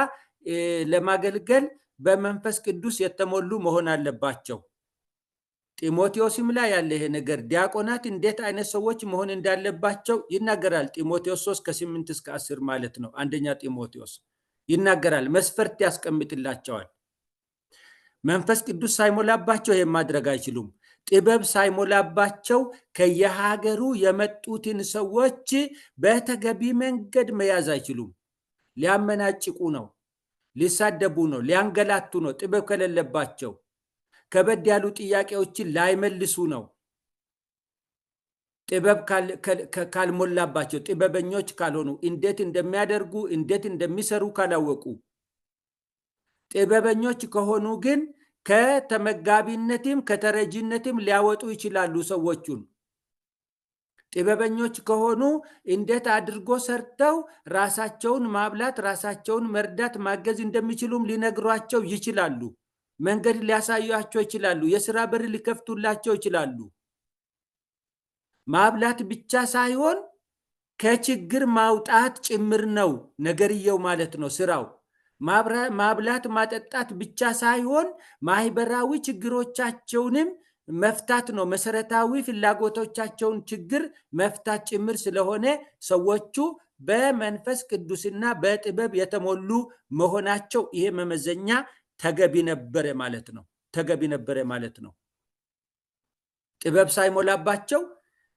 ለማገልገል በመንፈስ ቅዱስ የተሞሉ መሆን አለባቸው። ጢሞቴዎስም ላይ ያለ ይሄ ነገር ዲያቆናት እንዴት አይነት ሰዎች መሆን እንዳለባቸው ይናገራል። ጢሞቴዎስ 3:8-10 ማለት ነው። አንደኛ ጢሞቴዎስ ይናገራል። መስፈርት ያስቀምጥላቸዋል። መንፈስ ቅዱስ ሳይሞላባቸው ይሄን ማድረግ አይችሉም። ጥበብ ሳይሞላባቸው ከየሀገሩ የመጡትን ሰዎች በተገቢ መንገድ መያዝ አይችሉም። ሊያመናጭቁ ነው፣ ሊሳደቡ ነው፣ ሊያንገላቱ ነው። ጥበብ ከሌለባቸው ከበድ ያሉ ጥያቄዎችን ላይመልሱ ነው። ጥበብ ካልሞላባቸው፣ ጥበበኞች ካልሆኑ፣ እንዴት እንደሚያደርጉ እንዴት እንደሚሰሩ ካላወቁ። ጥበበኞች ከሆኑ ግን ከተመጋቢነትም ከተረጂነትም ሊያወጡ ይችላሉ ሰዎቹን። ጥበበኞች ከሆኑ እንዴት አድርጎ ሰርተው ራሳቸውን ማብላት፣ ራሳቸውን መርዳት፣ ማገዝ እንደሚችሉም ሊነግሯቸው ይችላሉ። መንገድ ሊያሳዩቸው ይችላሉ። የስራ በር ሊከፍቱላቸው ይችላሉ። ማብላት ብቻ ሳይሆን ከችግር ማውጣት ጭምር ነው ነገርየው ማለት ነው ስራው። ማብላት ማጠጣት ብቻ ሳይሆን ማህበራዊ ችግሮቻቸውንም መፍታት ነው። መሰረታዊ ፍላጎቶቻቸውን ችግር መፍታት ጭምር ስለሆነ ሰዎቹ በመንፈስ ቅዱስና በጥበብ የተሞሉ መሆናቸው ይሄ መመዘኛ ተገቢ ነበረ ማለት ነው። ተገቢ ነበረ ማለት ነው። ጥበብ ሳይሞላባቸው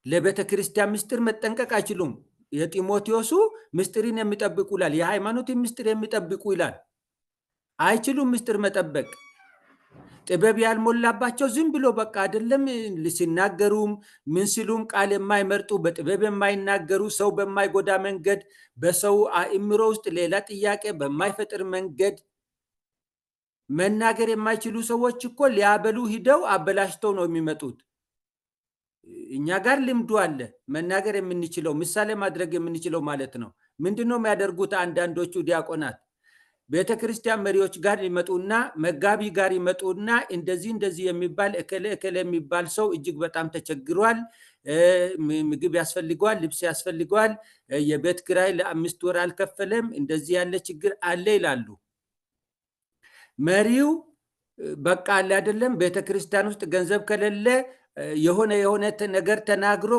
ለቤተ ክርስቲያን ምስጢር መጠንቀቅ አይችሉም። የጢሞቴዎሱ ምስጢርን የሚጠብቁ ይላል። የሃይማኖት ምስጢር የሚጠብቁ ይላል። አይችሉም ምስጢር መጠበቅ። ጥበብ ያልሞላባቸው ዝም ብሎ በቃ አይደለም ሲናገሩም ምን ሲሉም ቃል የማይመርጡ በጥበብ የማይናገሩ ሰው በማይጎዳ መንገድ በሰው አእምሮ ውስጥ ሌላ ጥያቄ በማይፈጥር መንገድ መናገር የማይችሉ ሰዎች እኮ ሊያበሉ ሂደው አበላሽተው ነው የሚመጡት። እኛ ጋር ልምዱ አለ። መናገር የምንችለው ምሳሌ ማድረግ የምንችለው ማለት ነው። ምንድነው የሚያደርጉት? አንዳንዶቹ ዲያቆናት ቤተ ክርስቲያን መሪዎች ጋር ይመጡና መጋቢ ጋር ይመጡና እንደዚህ የሚባል እከለ የሚባል ሰው እጅግ በጣም ተቸግሯል፣ ምግብ ያስፈልገዋል፣ ልብስ ያስፈልገዋል፣ የቤት ኪራይ ለ5 ወር አልከፈለም፣ እንደዚህ ያለ ችግር አለ ይላሉ። መሪው በቃ አለ አይደለም ቤተ ክርስቲያን ውስጥ ገንዘብ ከሌለ የሆነ ነገር ተናግሮ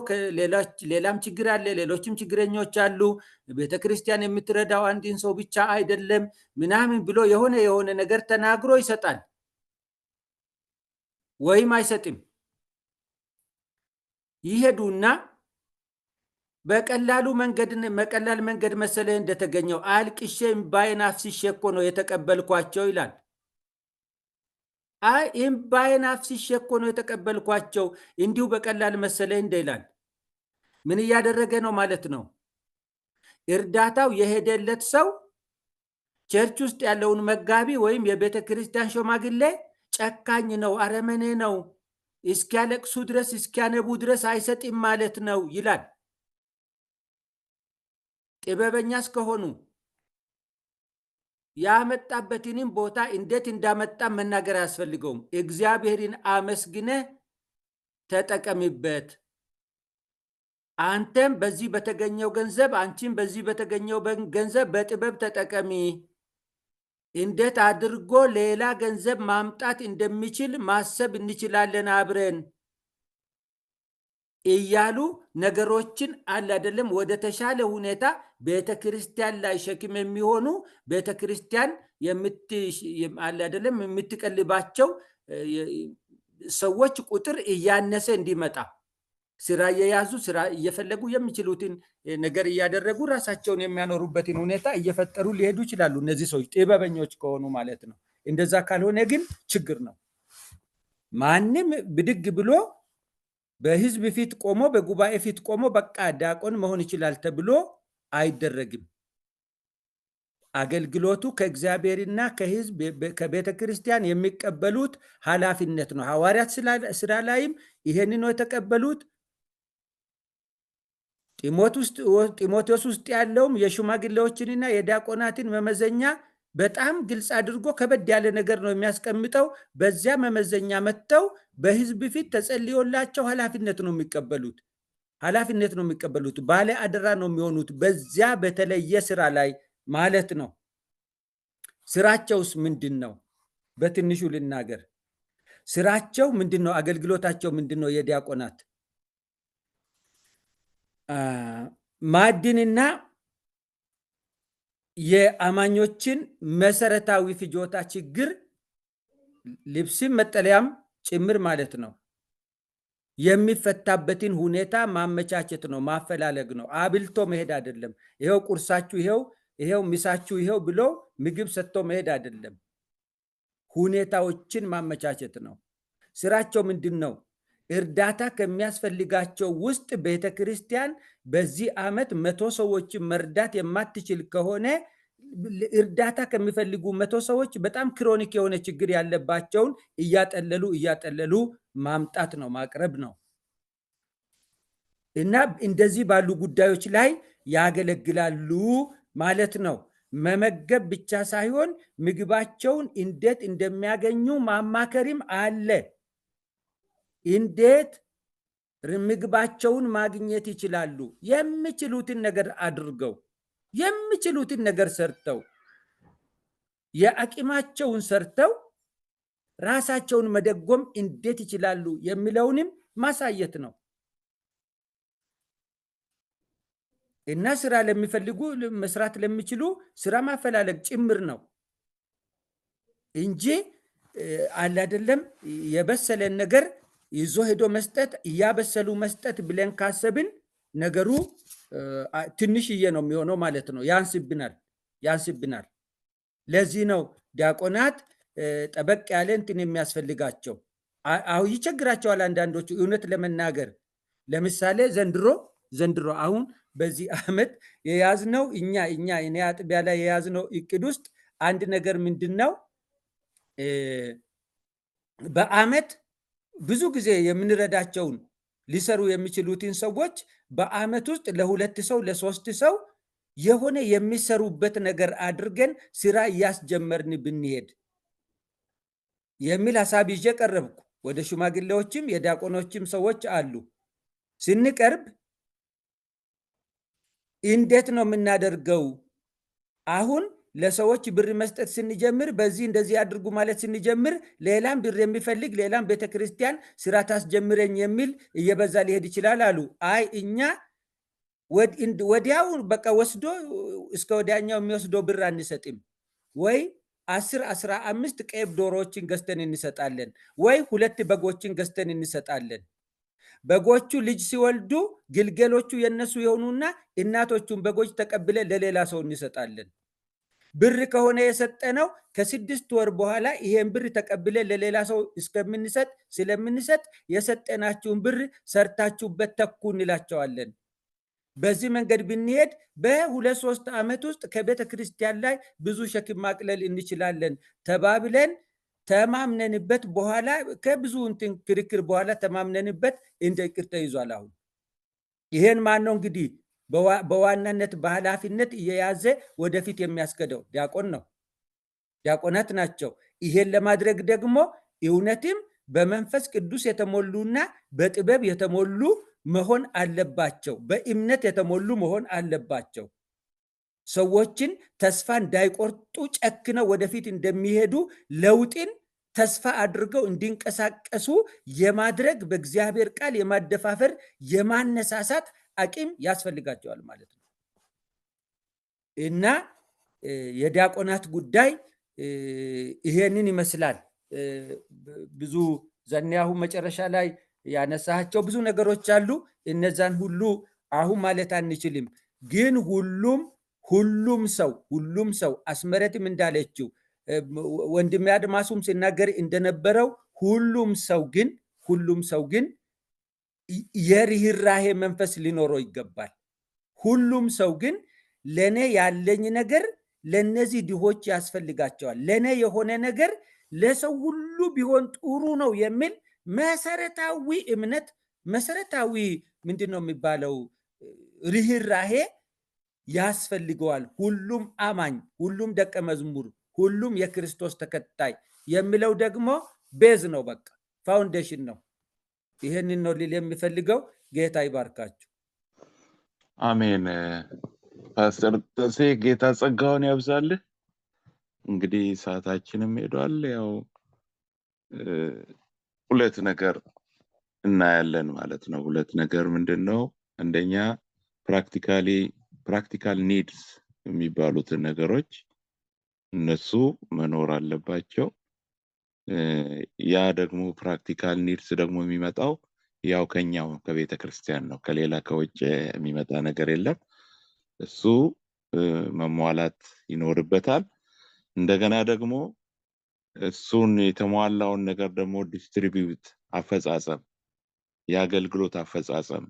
ሌላም ችግር አለ፣ ሌሎችም ችግረኞች አሉ፣ ቤተ ክርስቲያን የምትረዳው አንድን ሰው ብቻ አይደለም ምናምን ብሎ የሆነ ነገር ተናግሮ ይሰጣል ወይም አይሰጥም። ይሄዱና በቀላል መንገድ መሰለህ እንደተገኘው አልቅሼ እምባዬን አፍስሼ እኮ ነው የተቀበልኳቸው ይላል። እምባዬን አፍስሼ እኮ ነው የተቀበልኳቸው እንዲሁ በቀላል መሰለህ እንደ ይላል። ምን እያደረገ ነው ማለት ነው? እርዳታው የሄደለት ሰው ቸርች ውስጥ ያለውን መጋቢ ወይም የቤተ ክርስቲያን ሽማግሌ ጨካኝ ነው፣ አረመኔ ነው፣ እስኪያለቅሱ ድረስ እስኪያነቡ ድረስ አይሰጥም ማለት ነው ይላል። ጥበበኛስ ከሆኑ ያመጣበትንም ቦታ እንዴት እንዳመጣ መናገር አያስፈልገውም። እግዚአብሔርን አመስግነህ ተጠቀምበት። አንተም በዚህ በተገኘው ገንዘብ፣ አንቺም በዚህ በተገኘው ገንዘብ በጥበብ ተጠቀሚ። እንዴት አድርጎ ሌላ ገንዘብ ማምጣት እንደሚችል ማሰብ እንችላለን አብረን እያሉ ነገሮችን አለ አይደለም ወደ ተሻለ ሁኔታ ቤተክርስቲያን ላይ ሸክም የሚሆኑ ቤተክርስቲያን አለ አይደለም የምትቀልባቸው ሰዎች ቁጥር እያነሰ እንዲመጣ ስራ እየያዙ ስራ እየፈለጉ የሚችሉትን ነገር እያደረጉ ራሳቸውን የሚያኖሩበትን ሁኔታ እየፈጠሩ ሊሄዱ ይችላሉ። እነዚህ ሰዎች ጥበበኞች ከሆኑ ማለት ነው። እንደዛ ካልሆነ ግን ችግር ነው። ማንም ብድግ ብሎ በህዝብ ፊት ቆሞ በጉባኤ ፊት ቆሞ በቃ ዲያቆን መሆን ይችላል ተብሎ አይደረግም። አገልግሎቱ ከእግዚአብሔርና ከህዝብ ከቤተ ክርስቲያን የሚቀበሉት ኃላፊነት ነው። ሐዋርያት ስራ ላይም ይሄንን ነው የተቀበሉት። ጢሞቴዎስ ውስጥ ያለውም የሽማግሌዎችንና የዲያቆናትን መመዘኛ በጣም ግልጽ አድርጎ ከበድ ያለ ነገር ነው የሚያስቀምጠው። በዚያ መመዘኛ መጥተው በህዝብ ፊት ተጸልዮላቸው ኃላፊነት ነው የሚቀበሉት። ባለ አደራ ነው የሚሆኑት በዚያ በተለየ ስራ ላይ ማለት ነው። ስራቸውስ ምንድን ነው? በትንሹ ልናገር። ስራቸው ምንድን ነው? አገልግሎታቸው ምንድን ነው? የዲያቆናት ማዕድንና የአማኞችን መሰረታዊ ፍጆታ ችግር ልብስም መጠለያም ጭምር ማለት ነው የሚፈታበትን ሁኔታ ማመቻቸት ነው፣ ማፈላለግ ነው። አብልቶ መሄድ አይደለም። ይሄው ቁርሳችሁ፣ ይሄው ምሳችሁ፣ ይሄው ብሎ ምግብ ሰጥቶ መሄድ አይደለም። ሁኔታዎችን ማመቻቸት ነው። ስራቸው ምንድን ነው? እርዳታ ከሚያስፈልጋቸው ውስጥ ቤተክርስቲያን በዚህ ዓመት 100 ሰዎችን መርዳት የማትችል ከሆነ እርዳታ ከሚፈልጉ 100 ሰዎች በጣም ክሮኒክ የሆነ ችግር ያለባቸውን እያጠለሉ ማምጣት ነው፣ ማቅረብ ነው። እና እንደዚህ ባሉ ጉዳዮች ላይ ያገለግላሉ ማለት ነው። መመገብ ብቻ ሳይሆን ምግባቸውን እንዴት እንደሚያገኙ ማማከርም አለ። እንዴት ምግባቸውን ማግኘት ይችላሉ? የሚችሉትን ነገር አድርገው፣ የሚችሉትን ነገር ሰርተው፣ የአቅማቸውን ሰርተው ራሳቸውን መደጎም እንዴት ይችላሉ የሚለውንም ማሳየት ነው። እና ስራ ለሚፈልጉ መስራት ለሚችሉ ስራ ማፈላለግ ጭምር ነው እንጂ አለ አይደለም የበሰለን ነገር ይዞ ሄዶ መስጠት፣ እያበሰሉ መስጠት ብለን ካሰብን ነገሩ ትንሽዬ ነው የሚሆነው ማለት ነው። ያንስብናል። ለዚህ ነው ዲያቆናት ጠበቅ ያለ እንትን የሚያስፈልጋቸው። ይቸግራቸዋል አንዳንዶቹ እውነት ለመናገር። ለምሳሌ ዘንድሮ አሁን በዚህ ዓመት የያዝነው እኔ አጥቢያ ላይ የያዝነው እቅድ ውስጥ አንድ ነገር ምንድን ነው? በዓመት ብዙ ጊዜ የምንረዳቸውን ሊሰሩ የሚችሉትን ሰዎች በዓመት ውስጥ ለ2 ሰው ለ3 ሰው የሆነ የሚሰሩበት ነገር አድርገን ስራ እያስጀመርን ብንሄድ የሚል ሀሳብ ይዤ ቀረብኩ። ወደ ሽማግሌዎችም የዲያቆኖችም ሰዎች አሉ። ስንቀርብ እንዴት ነው የምናደርገው? አሁን ለሰዎች ብር መስጠት ስንጀምር፣ በዚህ እንደዚህ አድርጉ ማለት ስንጀምር፣ ሌላም ብር የሚፈልግ ሌላም ቤተክርስቲያን ስራ ታስጀምረኝ የሚል እየበዛ ሊሄድ ይችላል አሉ። አይ እኛ ወዲያው በቃ ወስዶ እስከ ወዲያኛው የሚወስደው ብር አንሰጥም። ወይ 10-15 ቄብ ዶሮዎችን ገዝተን እንሰጣለን፣ ወይ 2 በጎችን ገዝተን እንሰጣለን። በጎቹ ልጅ ሲወልዱ ግልገሎቹ የነሱ የሆኑና እናቶቹን በጎች ተቀብለን ለሌላ ሰው እንሰጣለን። ብር ከሆነ የሰጠነው ከ6 ወር በኋላ ይሄን ብር ተቀብለን ለሌላ ሰው ስለምንሰጥ የሰጠናችሁን ብር ሰርታችሁበት ተኩ እንላቸዋለን። በዚህ መንገድ ብንሄድ በ2-3 ዓመት ውስጥ ከቤተ ክርስቲያን ላይ ብዙ ሸክም ማቅለል እንችላለን ተባብለን ተማምነንበት በኋላ ከብዙ እንትን ክርክር በኋላ ተማምነንበት እንደ እቅድ ተይዟል። አሁን ይሄን ማን ነው እንግዲህ በዋናነት በኃላፊነት እየያዘ ወደፊት የሚያስከደው? ዲያቆናት ናቸው። ይሄን ለማድረግ ደግሞ እውነትም በመንፈስ ቅዱስ የተሞሉና በጥበብ የተሞሉ መሆን አለባቸው። በእምነት የተሞሉ መሆን አለባቸው። ሰዎችን ተስፋ እንዳይቆርጡ ጨክነው ወደፊት እንደሚሄዱ ለውጥን ተስፋ አድርገው እንዲንቀሳቀሱ የማድረግ በእግዚአብሔር ቃል የማደፋፈር የማነሳሳት አቅም ያስፈልጋቸዋል ማለት ነው። እና የዲያቆናት ጉዳይ ይሄንን ይመስላል። ብዙ ዘኔያሁ መጨረሻ ላይ ያነሳቸው ብዙ ነገሮች አሉ። እነዛን ሁሉ አሁን ማለት አንችልም። ግን ሁሉም ሰው አስመረትም እንዳለችው ወንድሜ አድማሱም ሲናገር እንደነበረው ሁሉም ሰው ግን የርህራሄ መንፈስ ሊኖረው ይገባል። ሁሉም ሰው ግን ለኔ ያለኝ ነገር ለነዚህ ድሆች ያስፈልጋቸዋል፣ ለኔ የሆነ ነገር ለሰው ሁሉ ቢሆን ጥሩ ነው የሚል መሰረታዊ እምነት፣ መሰረታዊ ምንድነው የሚባለው ርህራሄ ያስፈልገዋል። ሁሉም አማኝ፣ ሁሉም ደቀ መዝሙር፣ ሁሉም የክርስቶስ ተከታይ የሚለው ደግሞ ቤዝ ነው፣ በቃ ፋውንዴሽን ነው። ይሄንን ነው ሊል የሚፈልገው። ጌታ ይባርካችሁ። አሜን። ፓስተር ተሴ ጌታ ጸጋውን ያብዛልህ። እንግዲህ ሰዓታችንም ሄዷል። ያው ሁለት ነገር እናያለን ማለት ነው። ሁለት ነገር ምንድነው? አንደኛ ፕራክቲካል ኒድስ የሚባሉትን ነገሮች እነሱ መኖር አለባቸው። ያ ደግሞ ፕራክቲካል ኒድስ ደግሞ የሚመጣው ያው ከኛው ከቤተ ክርስቲያን ነው፣ ከሌላ ከውጭ የሚመጣ ነገር የለም። እሱ መሟላት ይኖርበታል። እንደገና ደግሞ እሱን የተሟላውን ነገር ደግሞ ዲስትሪቢዩት አፈጻጸም፣ የአገልግሎት አፈጻጸም፣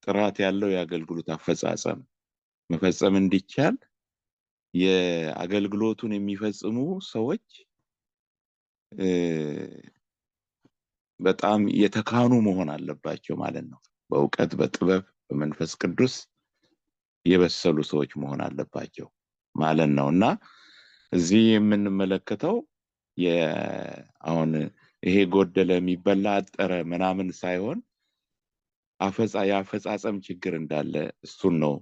ጥራት ያለው የአገልግሎት አፈጻጸም መፈጸም እንዲቻል የአገልግሎቱን የሚፈጽሙ ሰዎች በጣም የተካኑ መሆን አለባቸው ማለት ነው። በእውቀት፣ በጥበብ፣ በመንፈስ ቅዱስ የበሰሉ ሰዎች መሆን አለባቸው ማለት ነው። እና እዚህ የምንመለከተው አሁን ይሄ ጎደለ የሚበላ አጠረ ምናምን ሳይሆን የአፈጻጸም ችግር እንዳለ እሱን ነው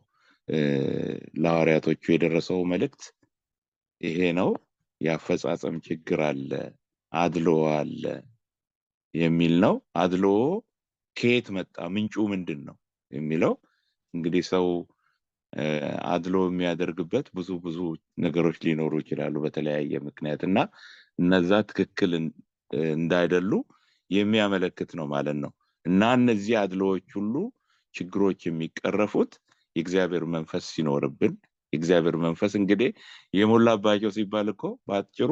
ለሐዋርያቶቹ የደረሰው መልእክት ይሄ ነው። የአፈጻጸም ችግር አለ፣ አድሎ አለ የሚል ነው። አድሎ ከየት መጣ? ምንጩ ምንድን ነው የሚለው እንግዲህ ሰው አድሎ የሚያደርግበት ብዙ ነገሮች ሊኖሩ ይችላሉ በተለያየ ምክንያት እና እነዛ ትክክል እንዳይደሉ የሚያመለክት ነው ማለት ነው። እና እነዚህ አድሎዎች ሁሉ ችግሮች የሚቀረፉት የእግዚአብሔር መንፈስ ሲኖርብን፣ የእግዚአብሔር መንፈስ እንግዲህ የሞላባቸው ሲባል እኮ በአጭሩ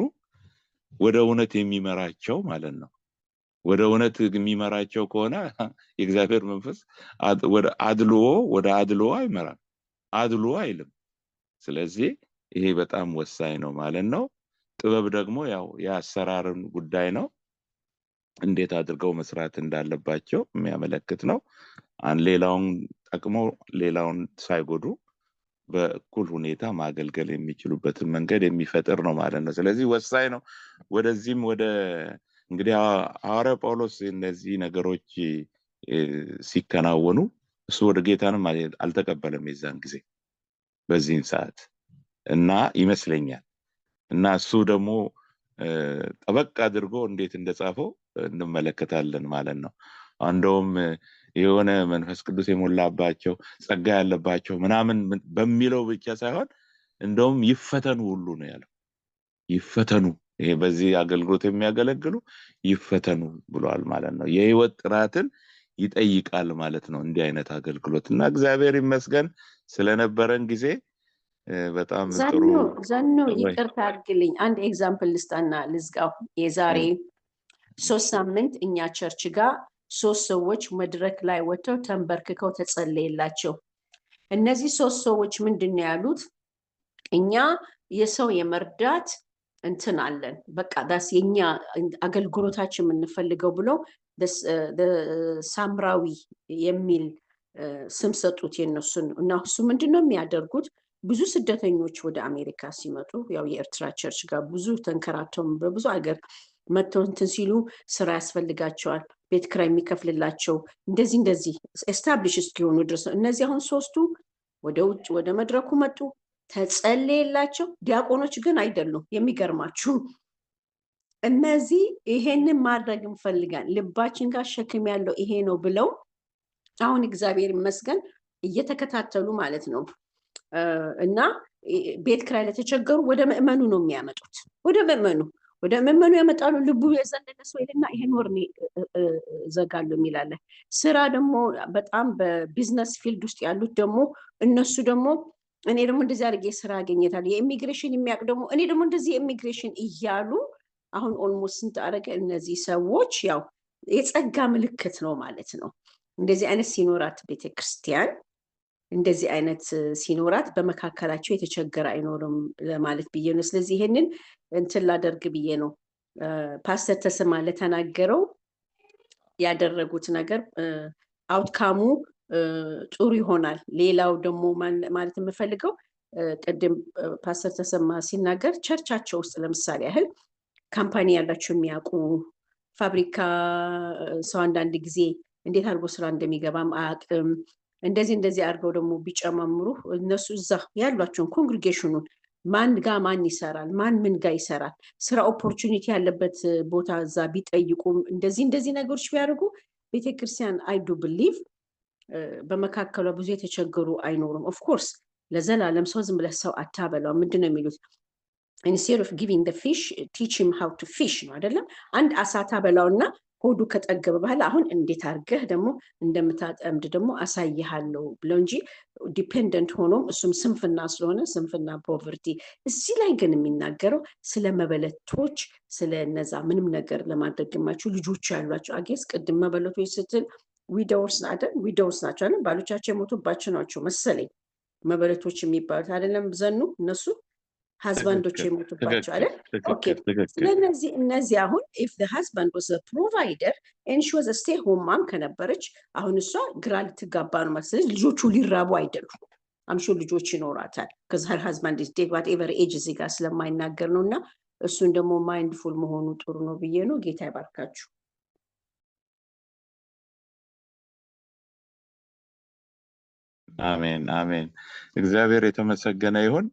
ወደ እውነት የሚመራቸው ማለት ነው። ወደ እውነት የሚመራቸው ከሆነ የእግዚአብሔር መንፈስ ወደ አድሎ አይመራም፣ አድሎ አይልም። ስለዚህ ይሄ በጣም ወሳኝ ነው ማለት ነው። ጥበብ ደግሞ ያው የአሰራርን ጉዳይ ነው፣ እንዴት አድርገው መስራት እንዳለባቸው የሚያመለክት ነው። ሌላውን ጠቅመው ሌላውን ሳይጎዱ በእኩል ሁኔታ ማገልገል የሚችሉበትን መንገድ የሚፈጥር ነው ማለት ነው። ስለዚህ ወሳኝ ነው። ወደዚህም እንግዲህ ሐዋርያው ጳውሎስ እነዚህ ነገሮች ሲከናወኑ እሱ ወደ ጌታንም አልተቀበለም የዛን ጊዜ በዚህን ሰዓት እና ይመስለኛል እና እሱ ደግሞ ጠበቅ አድርጎ እንዴት እንደጻፈው እንመለከታለን ማለት ነው። እንደውም የሆነ መንፈስ ቅዱስ የሞላባቸው ጸጋ ያለባቸው ምናምን በሚለው ብቻ ሳይሆን እንደውም ይፈተኑ ሁሉ ነው ያለው። ይፈተኑ፣ ይሄ በዚህ አገልግሎት የሚያገለግሉ ይፈተኑ ብሏል ማለት ነው። የህይወት ጥራትን ይጠይቃል ማለት ነው እንዲህ አይነት አገልግሎት እና እግዚአብሔር ይመስገን ስለነበረን ጊዜ በጣም ጥሩ። ዘኖ ይቅርታ አድርግልኝ፣ አንድ ኤግዛምፕል ልስጣና ልዝጋው። የዛሬ 3 ሳምንት እኛ ቸርች ጋር 3 ሰዎች መድረክ ላይ ወጥተው ተንበርክከው ተጸለየላቸው። እነዚህ 3 ሰዎች ምንድነው ያሉት? እኛ የሰው የመርዳት እንትን አለን፣ በቃ ዳስ የኛ አገልግሎታችን የምንፈልገው ብለው ሳምራዊ የሚል ስም ሰጡት የነሱን። እና እሱ ምንድነው የሚያደርጉት? ብዙ ስደተኞች ወደ አሜሪካ ሲመጡ ያው የኤርትራ ቸርች ጋር ብዙ ተንከራተው በብዙ ሀገር መጥተው እንትን ሲሉ ስራ ያስፈልጋቸዋል፣ ቤት ኪራይ የሚከፍልላቸው እንደዚህ ኤስታብሊሽ እስኪሆኑ ድረስ እነዚህ አሁን 3ቱ ወደ ውጭ ወደ መድረኩ መጡ፣ ተጸለየላቸው። ዲያቆኖች ግን አይደሉም። የሚገርማችሁ እነዚህ ይሄንን ማድረግ እንፈልጋለን፣ ልባችን ጋር ሸክም ያለው ይሄ ነው ብለው አሁን እግዚአብሔር ይመስገን እየተከታተሉ ማለት ነው። እና ቤት ኪራይ ለተቸገሩ ወደ ምእመኑ ነው የሚያመጡት። ወደ ምእመኑ ያመጣሉ። ልቡ የዘለለ ሰው ይልና ይሄን ወር ዘጋሉ የሚላለ ስራ ደግሞ በጣም በቢዝነስ ፊልድ ውስጥ ያሉት ደግሞ እነሱ ደግሞ እኔ ደግሞ እንደዚህ አድርጌ ስራ አገኘታለሁ። የኢሚግሬሽን የሚያውቅ ደግሞ እኔ ደግሞ እንደዚህ የኢሚግሬሽን እያሉ አሁን ኦልሞስት ስንት አደረገ። እነዚህ ሰዎች ያው የጸጋ ምልክት ነው ማለት ነው። እንደዚህ አይነት ሲኖራት ቤተክርስቲያን እንደዚህ አይነት ሲኖራት በመካከላቸው የተቸገረ አይኖርም ለማለት ብዬ ነው። ስለዚህ ይሄንን እንትን ላደርግ ብዬ ነው። ፓስተር ተሰማ ለተናገረው ያደረጉት ነገር አውትካሙ ጥሩ ይሆናል። ሌላው ደግሞ ማለት የምፈልገው ቅድም ፓስተር ተሰማ ሲናገር ቸርቻቸው ውስጥ ለምሳሌ ያህል ካምፓኒ ያላቸው የሚያውቁ ፋብሪካ ሰው አንዳንድ ጊዜ እንዴት አድርጎ ስራ እንደሚገባም አያውቅም። እንደዚህ አድርገው ደግሞ ቢጨማምሩ እነሱ እዛ ያሏቸውን ኮንግሪጌሽኑን ማን ጋ ማን ይሰራል፣ ማን ምን ጋ ይሰራል፣ ስራ ኦፖርቹኒቲ ያለበት ቦታ እዛ ቢጠይቁም እንደዚህ ነገሮች ቢያደርጉ ቤተክርስቲያን አይዱ ብሊቭ በመካከሏ ብዙ የተቸገሩ አይኖሩም። ኦፍኮርስ ለዘላለም ሰው ዝም ብለህ ሰው አታበላው። ምንድን ነው የሚሉት? ኢንስቴድ ኦፍ ጊቪንግ ደ ፊሽ ቲች ሂም ሃው ቱ ፊሽ ነው አይደለም? አንድ አሳ ታበላውና ሆዱ ከጠገበ በኋላ አሁን እንዴት አድርገህ ደግሞ እንደምታጠምድ ደግሞ አሳይሃለሁ ብለው እንጂ ዲፔንደንት ሆኖም እሱም ስንፍና ስለሆነ ስንፍና ፖቨርቲ። እዚህ ላይ ግን የሚናገረው ስለ መበለቶች ስለ እነዛ ምንም ነገር ለማድረግ የማይችሉ ልጆች ያሏቸው አጌስ ቅድም መበለቶች ስትል ዊዶውስ ናቸው አይደል? ባሎቻቸው የሞቱባቸው ናቸው መሰለኝ መበለቶች የሚባሉት አይደለም? ዘኑ እነሱ ሀዝባንዶች የሞቱባቸው አይደል? ኦኬ። ስለዚህ እነዚህ አሁን ኢፍ ዘ ሀዝባንድ ዋዝ አ ፕሮቫይደር ኤንድ ሺ ዋዝ አ ስቴይ ሆም ማም ከነበረች አሁን እሷ ግራ ልትጋባ ነው ማለት። ስለዚህ ልጆቹ ሊራቡ አይደሉም። አምሹ ልጆች ይኖራታል ከዚ ሀር ሀዝባንድ ኢዝ ዴድ ዋትኤቨር ኤጅ እዚህ ጋር ስለማይናገር ነው። እና እሱን ደግሞ ማይንድፉል መሆኑ ጥሩ ነው ብዬ ነው። ጌታ ይባርካችሁ። አሜን አሜን። እግዚአብሔር የተመሰገነ ይሁን።